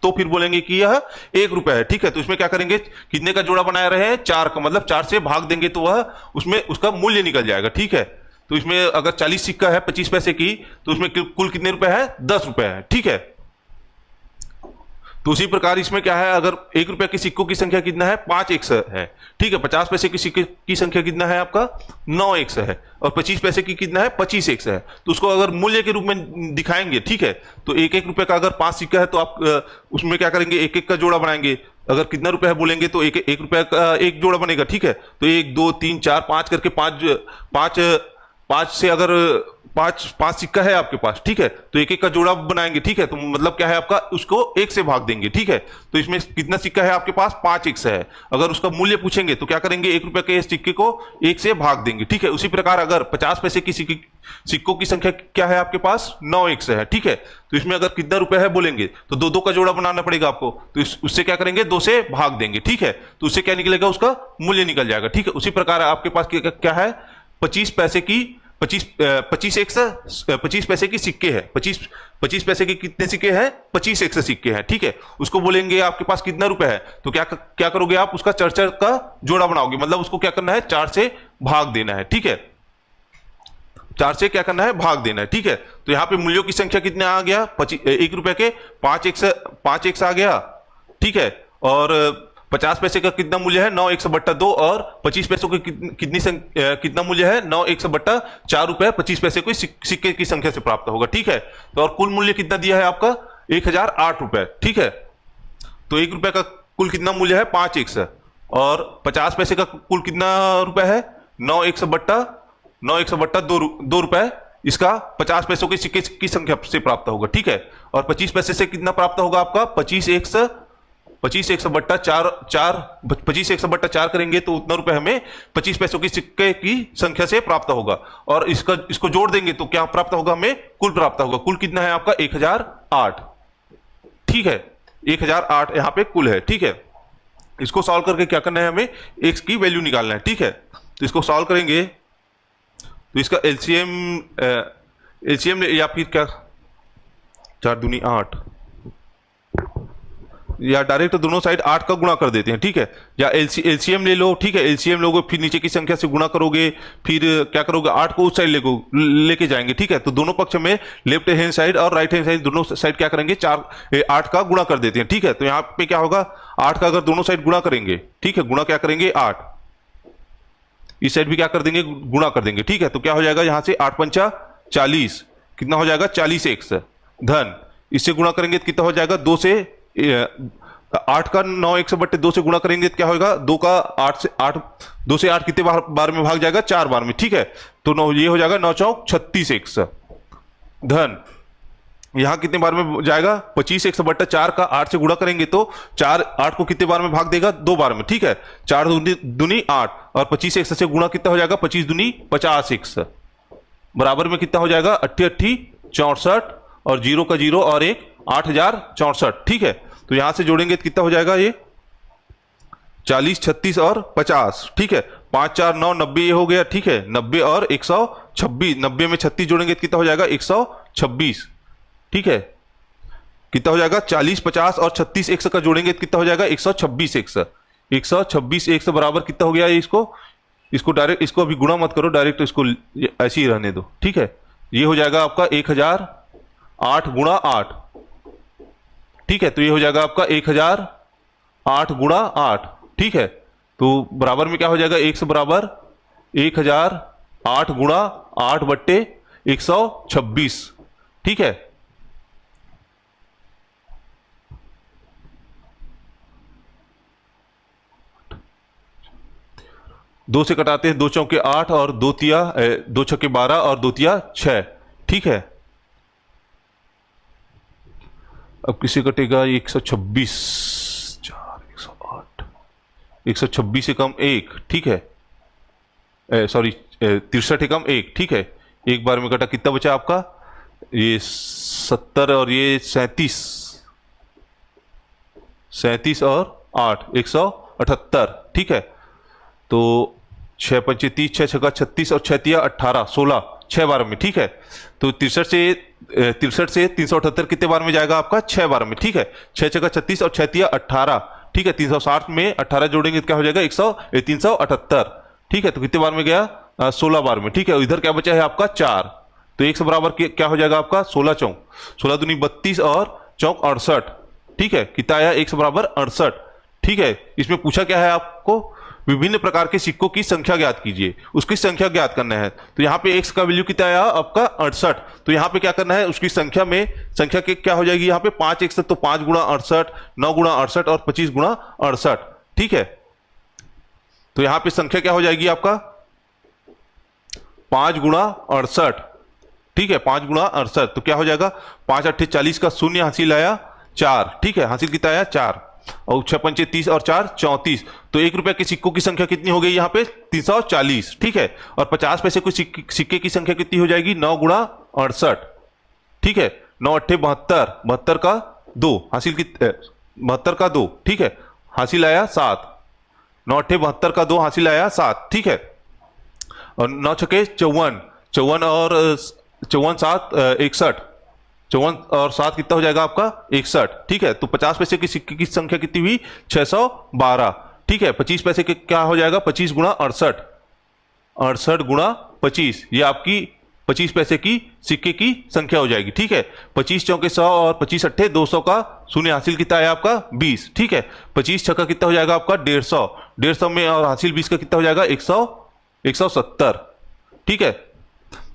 [SPEAKER 1] तो फिर बोलेंगे कि यह ₹1 है। ठीक है, तो इसमें क्या करेंगे? कितने का जोड़ा बना रहे हैं? 4 का, मतलब 4 से भाग देंगे तो वह उसमें उसका मूल्य निकल जाएगा। ठीक है, तो इसमें अगर 40 सिक्का है 25 पैसे की, तो उसमें कुल कितने रुपए है? ₹10 है। ठीक है, तो उसी प्रकार इसमें क्या है? अगर ₹1 के सिक्कों की संख्या कितना है? 5:1 है। ठीक है, 50 पैसे के सिक्के की संख्या कितना है आपका? 9:1 है, और 25 पैसे की कितना है? 25:1 है। तो उसको अगर मूल्य के रूप में दिखाएंगे, ठीक है, तो ₹1 का अगर 5 सिक्का है तो आप उसमें क्या करेंगे? 1 का जोड़ा बनाएंगे। अगर कितना रुपए है बोलेंगे तो ₹1 का एक जोड़ा बनेगा। ठीक है, तो 1 2 3 4 5 करके 5 से अगर 5 सिक्का है आपके पास, ठीक है, तो 1 का जोड़ा बनाएंगे। ठीक है, तो मतलब क्या है आपका? उसको 1 से भाग देंगे। ठीक है, तो इसमें कितना सिक्का है आपके पास? 5:1 है। अगर उसका मूल्य पूछेंगे तो क्या करेंगे? ₹1 के सिक्के को 1 से भाग देंगे। ठीक है, उसी प्रकार अगर 50 पैसे की सिक्कों की संख्या क्या है आपके पास? 9:1 है। ठीक है, तो इसमें अगर कितना रुपए है बोलेंगे तो 2 का जोड़ा बनाना पड़ेगा आपको, तो उससे क्या करेंगे? 2 से भाग देंगे। ठीक है, तो उससे क्या निकलेगा? उसका मूल्य निकल जाएगा। ठीक है, उसी प्रकार आपके पास क्या है? 25 पैसे की 25 पैसे की सिक्के हैं, 25 पैसे के कितने सिक्के हैं? 25 एक सिक्के हैं, ठीक है। उसको बोलेंगे आपके पास कितना रुपए है, तो क्या करोगे आप? उसका चार का जोड़ा बनाओगे, मतलब उसको क्या करना है? 4 से भाग देना है, ठीक है। 4 से क्या करना है? भाग देना है, ठीक है। तो यहाँ पे मूल्यों की संख्या कितने आ गया? 1 रुपए के 5 एक्स आ गया, ठीक है। और 50 पैसे का कितना मूल्य है? 9 एक्स बट्टा 2, और 25 पैसों की कितना मूल्य है? 9 एक्स बट्टा 4 रुपए 25 पैसे को सिक्के की संख्या से प्राप्त होगा, ठीक है। तो और कुल मूल्य कितना दिया है आपका? 1008 रुपए, ठीक है। तो 1 रुपए का कुल कितना मूल्य है? 5 एक्स, और 50 पैसे का कुल कितना रुपए है? 9 एक्स बट्टा 2 रुपए इसका 50 पैसों के सिक्के की संख्या से प्राप्त होगा, ठीक है। और 25 पैसे से कितना प्राप्त होगा आपका? 25 एक्स बट्टा 4 करेंगे तो उतना रुपए हमें 25 पैसों की सिक्के की संख्या से प्राप्त होगा। और इसको जोड़ देंगे तो क्या प्राप्त होगा? हमें कुल प्राप्त होगा। कुल कितना है आपका? 1008, ठीक है। 1008 यहां पे कुल है, ठीक है। इसको सॉल्व करके क्या करना है? हमें एक्स की वैल्यू निकालना है, ठीक है। तो इसको सॉल्व करेंगे तो इसका एलसीएम या फिर क्या, 4 दूनी 8, या डायरेक्ट दोनों साइड 8 का गुणा कर देते हैं, ठीक है। या एलसीएम ले लो, ठीक है। एलसीएम लोगे फिर नीचे की संख्या से गुणा करोगे, फिर क्या करोगे? 8 को उस साइड लेके जाएंगे, ठीक है। तो दोनों पक्ष में लेफ्ट हैंड साइड और राइट हैंड साइड दोनों साइड क्या करेंगे? 8 का गुणा कर देते हैं, ठीक है। तो यहाँ पे क्या होगा? 8 का अगर दोनों साइड गुणा करेंगे, ठीक है, गुणा क्या करेंगे? 8, इस साइड भी क्या कर देंगे? गुणा कर देंगे, ठीक है। तो क्या हो जाएगा? यहां से 8 पंचा 40, कितना हो जाएगा? 40 एक्स धन, इससे गुणा करेंगे तो कितना हो जाएगा? 2 से 8 का 9 एक्स बट्टे 2 से गुणा करेंगे तो क्या होगा? 2 का 2 से 8 कितने बार में भाग जाएगा? 4 बार में, ठीक है। तो ये हो जाएगा 9 चौक 36 एक्स धन, यहां कितने बार में जाएगा? 25 एक्स बट्टा 4 का 8 से गुणा करेंगे तो 8 को कितने बार में भाग देगा? 2 बार में, ठीक है। 4 दूनी 8, और 25 एक्स से गुणा कितना हो जाएगा? 25 दूनी 50 एक्स, बराबर में कितना हो जाएगा? 88 64, और 0 का 0 और 1 8064, ठीक है। तो यहां से जोड़ेंगे तो कितना हो जाएगा? ये 40 36 और 50, ठीक है। 5 4 9 90 ये हो गया, ठीक है। 90 और 126, 90 में 36 जोड़ेंगे तो कितना हो जाएगा? 126, ठीक है। कितना हो जाएगा? 40 50 और 36 एक्स का जोड़ेंगे तो कितना हो जाएगा? 126 एक्स, 126 एक्स बराबर कितना हो गया? इसको डायरेक्ट, इसको अभी गुणा मत करो, डायरेक्ट इसको ऐसे ही रहने दो, ठीक है। ये हो जाएगा आपका 1008 गुणा 8, ठीक है। तो ये हो जाएगा आपका 1008 गुणा 8, ठीक है। तो बराबर में क्या हो जाएगा? एक्स बराबर 1008 गुणा 8 बट्टे 126, ठीक है। दो से कटाते हैं, 2 चौके 8 और 2 छक्के 12 और 2 तिया 6, ठीक है। अब किसे कटेगा? 126, 4 108, 126 से कम 1, ठीक है। सॉरी 63 कम 1, ठीक है। एक बार में कटा, कितना बचा आपका? ये 70 और ये 37 और 8 178, ठीक है। तो 6 पंचे 30, 6 छक्का 36 और 6 तिया 18 16, 6 बार में, ठीक है। तो 63 से 378 कितने बार में जाएगा आपका? 6 बार में, ठीक है। 6 छक्का 36 और 6 तिया 18, ठीक है। 360 में 18 जोड़ेंगे तो क्या हो जाएगा? 378, ठीक है। तो कितने बार में गया? 16 बार में, ठीक है। इधर क्या बचा है आपका? 4, तो 1 बराबर क्या हो जाएगा आपका? 16 चौक 16 दूनी 32 और चौक 68, ठीक है। कितना आया? 1 बराबर 68, ठीक है। इसमें पूछा क्या है आपको? विभिन्न प्रकार के सिक्कों की संख्या ज्ञात कीजिए, उसकी संख्या ज्ञात करना है। तो यहाँ पे x का वैल्यू कितना आया आपका? 68। तो यहाँ पे क्या करना है? उसकी संख्या के क्या हो जाएगी यहाँ पे? 5x, तो 5 गुणा 68, 9 गुणा 68 और 25 गुणा 68, ठीक है। तो यहाँ पे संख्या क्या हो जाएगी आपका? 5 गुणा 68, ठीक है। 5 गुणा 68, तो क्या हो जाएगा? 5 8 40 का शून्य हासिल आया 4, ठीक है। हासिल कितना आया? 4, और 6 पंचे 30 और 4 34। तो 1 रुपए के सिक्कों की संख्या कितनी हो गई यहाँ पे? 340, ठीक है। और 50 पैसे के सिक्के की संख्या कितनी हो जाएगी? 9 गुणा 68, ठीक है। 9 8 72, 72 का 2 हासिल, 72 का 2, ठीक है। हासिल आया 7, 9 8 72 का 2 हासिल आया 7, ठीक है। और 9 छक्के 54, 54 और 54 7 61, 54 और 7 कितना हो जाएगा आपका 61, ठीक है। तो 50 पैसे के सिक्के की संख्या कितनी हुई 612, ठीक है। 25 पैसे के क्या हो जाएगा 25 गुणा 68, 68 गुणा 25, ये आपकी 25 पैसे की सिक्के की संख्या हो जाएगी, ठीक है। 25 चौके 100 और 25 अट्ठे 200 का शून्य हासिल कितना है आपका 20, ठीक है। 25 छक्का कितना हो जाएगा आपका 150, 150 में और हासिल 20 का कितना हो जाएगा 170, ठीक है।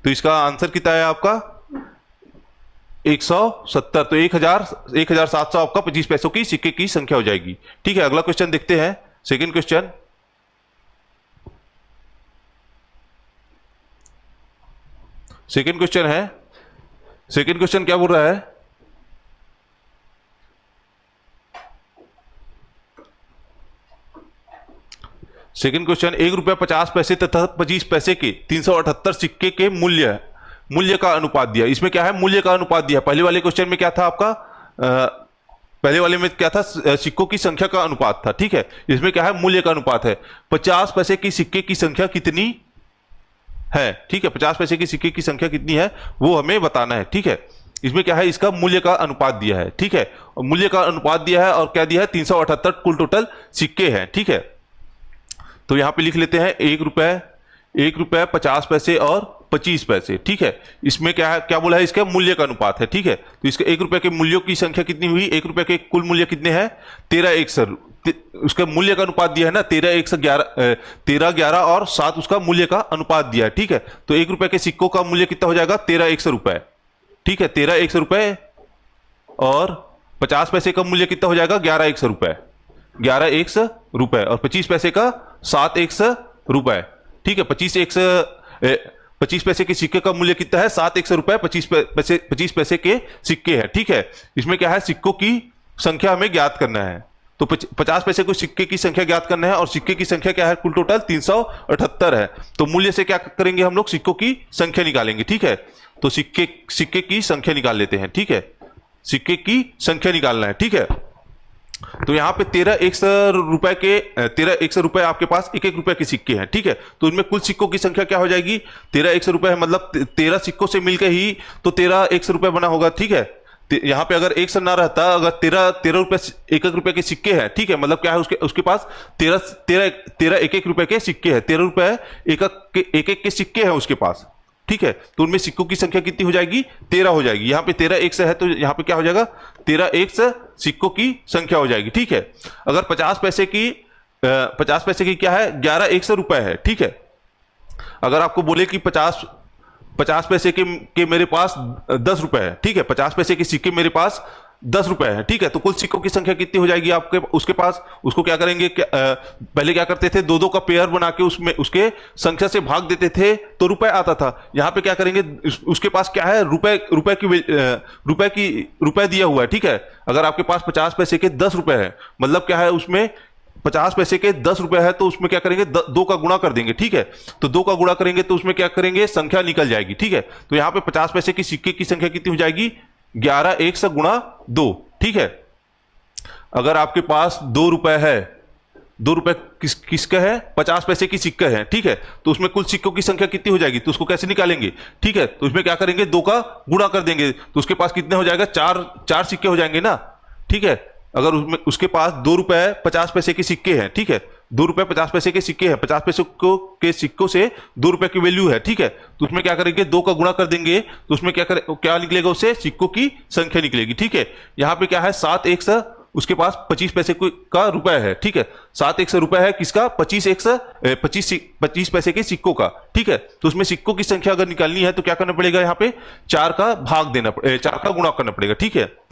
[SPEAKER 1] तो इसका आंसर कितना है आपका 170। तो 1700 आपका 25 पैसों की सिक्के की संख्या हो जाएगी, ठीक है। अगला क्वेश्चन देखते हैं, सेकंड क्वेश्चन। सेकंड क्वेश्चन है, सेकंड क्वेश्चन क्या बोल रहा है, सेकंड क्वेश्चन, 1 रुपया 50 पैसे तथा 25 पैसे के 378 सिक्के के मूल्य का अनुपात दिया। इसमें क्या है मूल्य का अनुपात दिया। पहले वाले क्वेश्चन में क्या था आपका पहले वाले में क्या था सिक्कों की संख्या का अनुपात था, ठीक है। इसमें क्या है मूल्य का अनुपात है। 50 पैसे की सिक्के की संख्या कितनी है, ठीक है। 50 पैसे की सिक्के की संख्या कितनी है वो हमें बताना है, ठीक है। इसमें क्या है इसका मूल्य का अनुपात दिया है, ठीक है। मूल्य का अनुपात दिया है और क्या दिया है 378 कुल टोटल सिक्के हैं, ठीक है। तो यहां पे लिख लेते हैं 1 रुपए 50 पैसे और 25 पैसे, ठीक है। इसमें क्या है क्या बोला है इसका मूल्य का अनुपात है, ठीक है। तो इसके 1 रुपए के मूल्यों की संख्या कितनी हुई, 1 रुपए के कुल मूल्य कितने हैं 13 उसका मूल्य का अनुपात दिया है ना 13 11 और 7 उसका मूल्य का अनुपात दिया है, ठीक है। तो 1 रुपए के सिक्कों का मूल्य कितना हो जाएगा 13 रुपए, ठीक है। 13 रुपए और 50 पैसे का मूल्य कितना हो जाएगा 11 रुपए, 11 रुपए और 25 पैसे का 7 रुपए, ठीक है। 25 पैसे के सिक्के का मूल्य कितना है 7 रुपए, 25 पैसे के सिक्के हैं, ठीक है। इसमें क्या है सिक्कों की संख्या हमें ज्ञात करना है। तो 50 पैसे को सिक्के की संख्या ज्ञात करना है और सिक्के की संख्या क्या है कुल टोटल 378 है। तो मूल्य से क्या करेंगे हम लोग सिक्कों की संख्या निकालेंगे, ठीक है। तो सिक्के की संख्या निकाल लेते हैं, ठीक है। सिक्के की संख्या निकालना है, ठीक है। तो यहां पे 13 रुपए आपके पास 1 रुपए के सिक्के हैं, ठीक है। तो इनमें कुल सिक्कों की संख्या क्या हो जाएगी 13 रुपए है, मतलब 13 सिक्कों से मिलकर ही तो 13 रुपए बना होगा, ठीक है। यहां पे अगर 1 ना रहता, अगर 13 रुपए 1 रुपए के सिक्के हैं, ठीक है। मतलब क्या है उसके पास 13 1 रुपए के सिक्के हैं, 13 रुपए 1 के सिक्के हैं उसके पास, ठीक है। तो उनमें सिक्कों की संख्या कितनी हो जाएगी 13 हो जाएगी। यहां पे 13 है तो यहां पे क्या हो जाएगा 13 सिक्कों की संख्या हो जाएगी, ठीक है। अगर 50 पैसे की क्या है 11 रुपए है, ठीक है। अगर आपको बोले कि 50 पैसे के मेरे पास 10 रुपए है, ठीक है। 50 पैसे के सिक्के मेरे पास 10 रुपए है, ठीक है। तो कुल सिक्कों की संख्या कितनी हो जाएगी आपके उसके पास, उसको क्या करेंगे पहले क्या करते थे दो का पेयर बना के उसमें उसके संख्या से भाग देते थे तो रुपए आता था। यहां पे क्या करेंगे उसके पास क्या है रुपए दिया हुआ है, ठीक है। अगर आपके पास 50 पैसे के 10 रुपए है, मतलब क्या है उसमें 50 पैसे के 10 रुपए है तो उसमें क्या करेंगे 2 का गुणा कर देंगे, ठीक है। तो 2 का गुणा करेंगे तो उसमें क्या करेंगे संख्या निकल जाएगी, ठीक है। तो यहां पे 50 पैसे की सिक्के की संख्या कितनी हो जाएगी 11 गुणा 2, ठीक है। अगर आपके पास 2 रुपए है, 2 रुपए किसका है 50 पैसे की सिक्का है, ठीक है। तो उसमें कुल सिक्कों की संख्या कितनी हो जाएगी तो उसको कैसे निकालेंगे, ठीक है। तो उसमें क्या करेंगे 2 का गुणा कर देंगे तो उसके पास कितने हो जाएगा 4 सिक्के हो जाएंगे ना, ठीक है। अगर उसके पास 2 रुपए 50 पैसे के सिक्के हैं, ठीक है। 2 रुपए 50 पैसे के सिक्के हैं, 50 पैसे के सिक्कों से 2 रुपए की वैल्यू है, ठीक है। तो उसमें क्या करेंगे 2 का गुणा कर देंगे तो उसमें क्या निकलेगा उससे सिक्कों की संख्या निकलेगी, ठीक है। यहां पे क्या है 7 उसके पास 25 पैसे का रुपए है, ठीक है। 7 रुपए है किसका 25 पैसे के सिक्कों का, ठीक है। तो उसमें सिक्कों की संख्या अगर निकालनी है तो क्या करना पड़ेगा यहाँ पे 4 का गुणा करना पड़ेगा, ठीक है।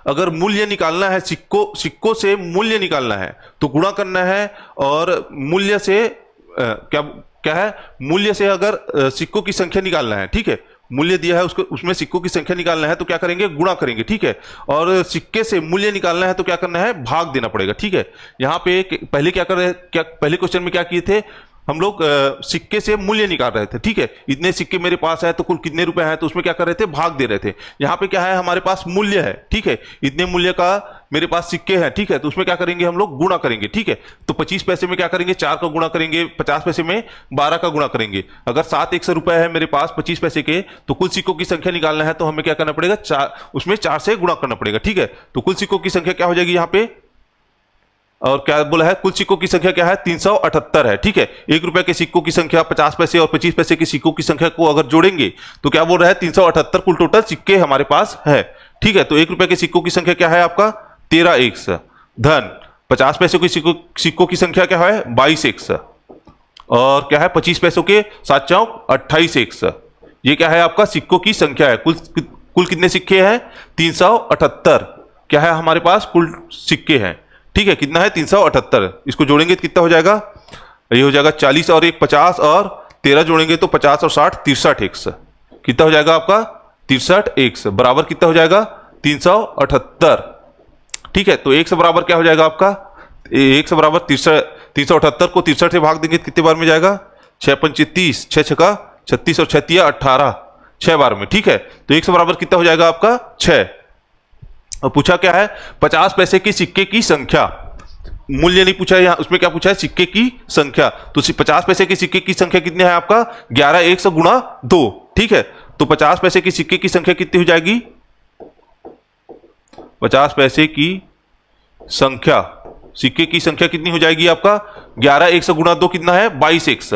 [SPEAKER 1] अगर मूल्य निकालना है सिक्कों से मूल्य निकालना है तो गुणा करना है और मूल्य से क्या है मूल्य से अगर सिक्कों की संख्या निकालना है, ठीक है। मूल्य दिया है उसमें सिक्कों की संख्या निकालना है तो क्या करेंगे गुणा करेंगे, ठीक है। और सिक्के से मूल्य निकालना है तो क्या करना है भाग देना पड़ेगा, ठीक है। यहां पे पहले पहले क्वेश्चन में क्या किए थे हम लोग सिक्के से मूल्य निकाल रहे थे, ठीक है। इतने सिक्के मेरे पास है तो कुल कितने रुपए हैं तो उसमें क्या कर रहे थे भाग दे रहे थे। यहां पे क्या है हमारे पास मूल्य है, ठीक है। इतने मूल्य का मेरे पास सिक्के हैं, ठीक है, तो उसमें क्या करेंगे हम लोग, गुणा करेंगे, ठीक है। तो 25 पैसे में क्या करेंगे, 4 का गुणा करेंगे, 50 पैसे में 12 का गुणा करेंगे। अगर 7 100 रुपए है मेरे पास 25 पैसे के, तो कुल सिक्कों की संख्या निकालना है, तो हमें क्या करना पड़ेगा, उसमें 4 से गुणा करना पड़ेगा, ठीक है। तो कुल सिक्कों की संख्या क्या हो जाएगी यहाँ पे, और क्या बोला है, कुल सिक्कों की संख्या क्या है, 378 है, ठीक है। 1 रुपए के सिक्कों की संख्या, 50 पैसे और 25 पैसे के सिक्कों की संख्या को अगर जोड़ेंगे तो क्या बोल रहा है, 378 कुल टोटल सिक्के हमारे पास है, ठीक है। तो 1 रुपए के सिक्कों की संख्या क्या है आपका, 13 एक्स, धन 50 पैसे के सिक्कों की संख्या क्या है, 22 एक्स, और क्या है 25 पैसों के 7 चौक 28 एक्स। ये क्या है आपका सिक्कों की संख्या है। कुल कितने सिक्के हैं, 378 क्या है हमारे पास कुल सिक्के हैं, ठीक है। कितना है, 378। इसको जोड़ेंगे तो कितना हो जाएगा, ये हो जाएगा 40 और 1 50, और 13 जोड़ेंगे तो 50 और 60 63 एक्स। कितना हो जाएगा आपका, 63 एक्स बराबर कितना हो जाएगा, 378, ठीक है। तो एक्स बराबर क्या हो जाएगा आपका, एक्स बराबर 378 को 63 से भाग देंगे तो कितने बार में जाएगा, 6 पंचे 30, 6 छक्का 36 और 6 तिया 18, 6 बार में, ठीक है। तो एक्स बराबर कितना हो जाएगा आपका 6। और पूछा क्या है, 50 पैसे के सिक्के की संख्या, मूल्य नहीं पूछा है यहाँ, उसमें क्या पूछा है, सिक्के की संख्या। तो 50 पैसे के सिक्के की संख्या कितनी है आपका, 11 1 गुणा 2, ठीक है। तो 50 पैसे के सिक्के की संख्या कितनी हो जाएगी, 50 पैसे की संख्या, सिक्के की संख्या कितनी हो जाएगी आपका, 11 1 गुणा 2 कितना है, 22 एक्स,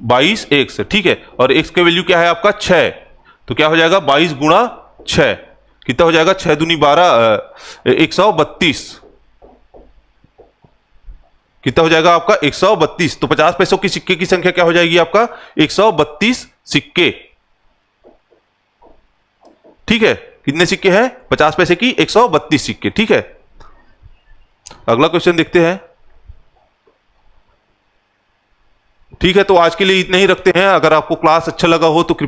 [SPEAKER 1] 22 एक्स, ठीक है। और एक्स का वैल्यू क्या है आपका 6, तो क्या हो जाएगा 22 गुणा 6, कितना हो जाएगा, 6 दूनी 12, 132, कितना हो जाएगा आपका 132। तो 50 पैसों के सिक्के की संख्या क्या हो जाएगी आपका, 132 सिक्के, ठीक है। कितने सिक्के हैं, 50 पैसे की 132 सिक्के, ठीक है। अगला क्वेश्चन देखते हैं, ठीक है। तो आज के लिए इतना ही रखते हैं। अगर आपको क्लास अच्छा लगा हो तो कृपया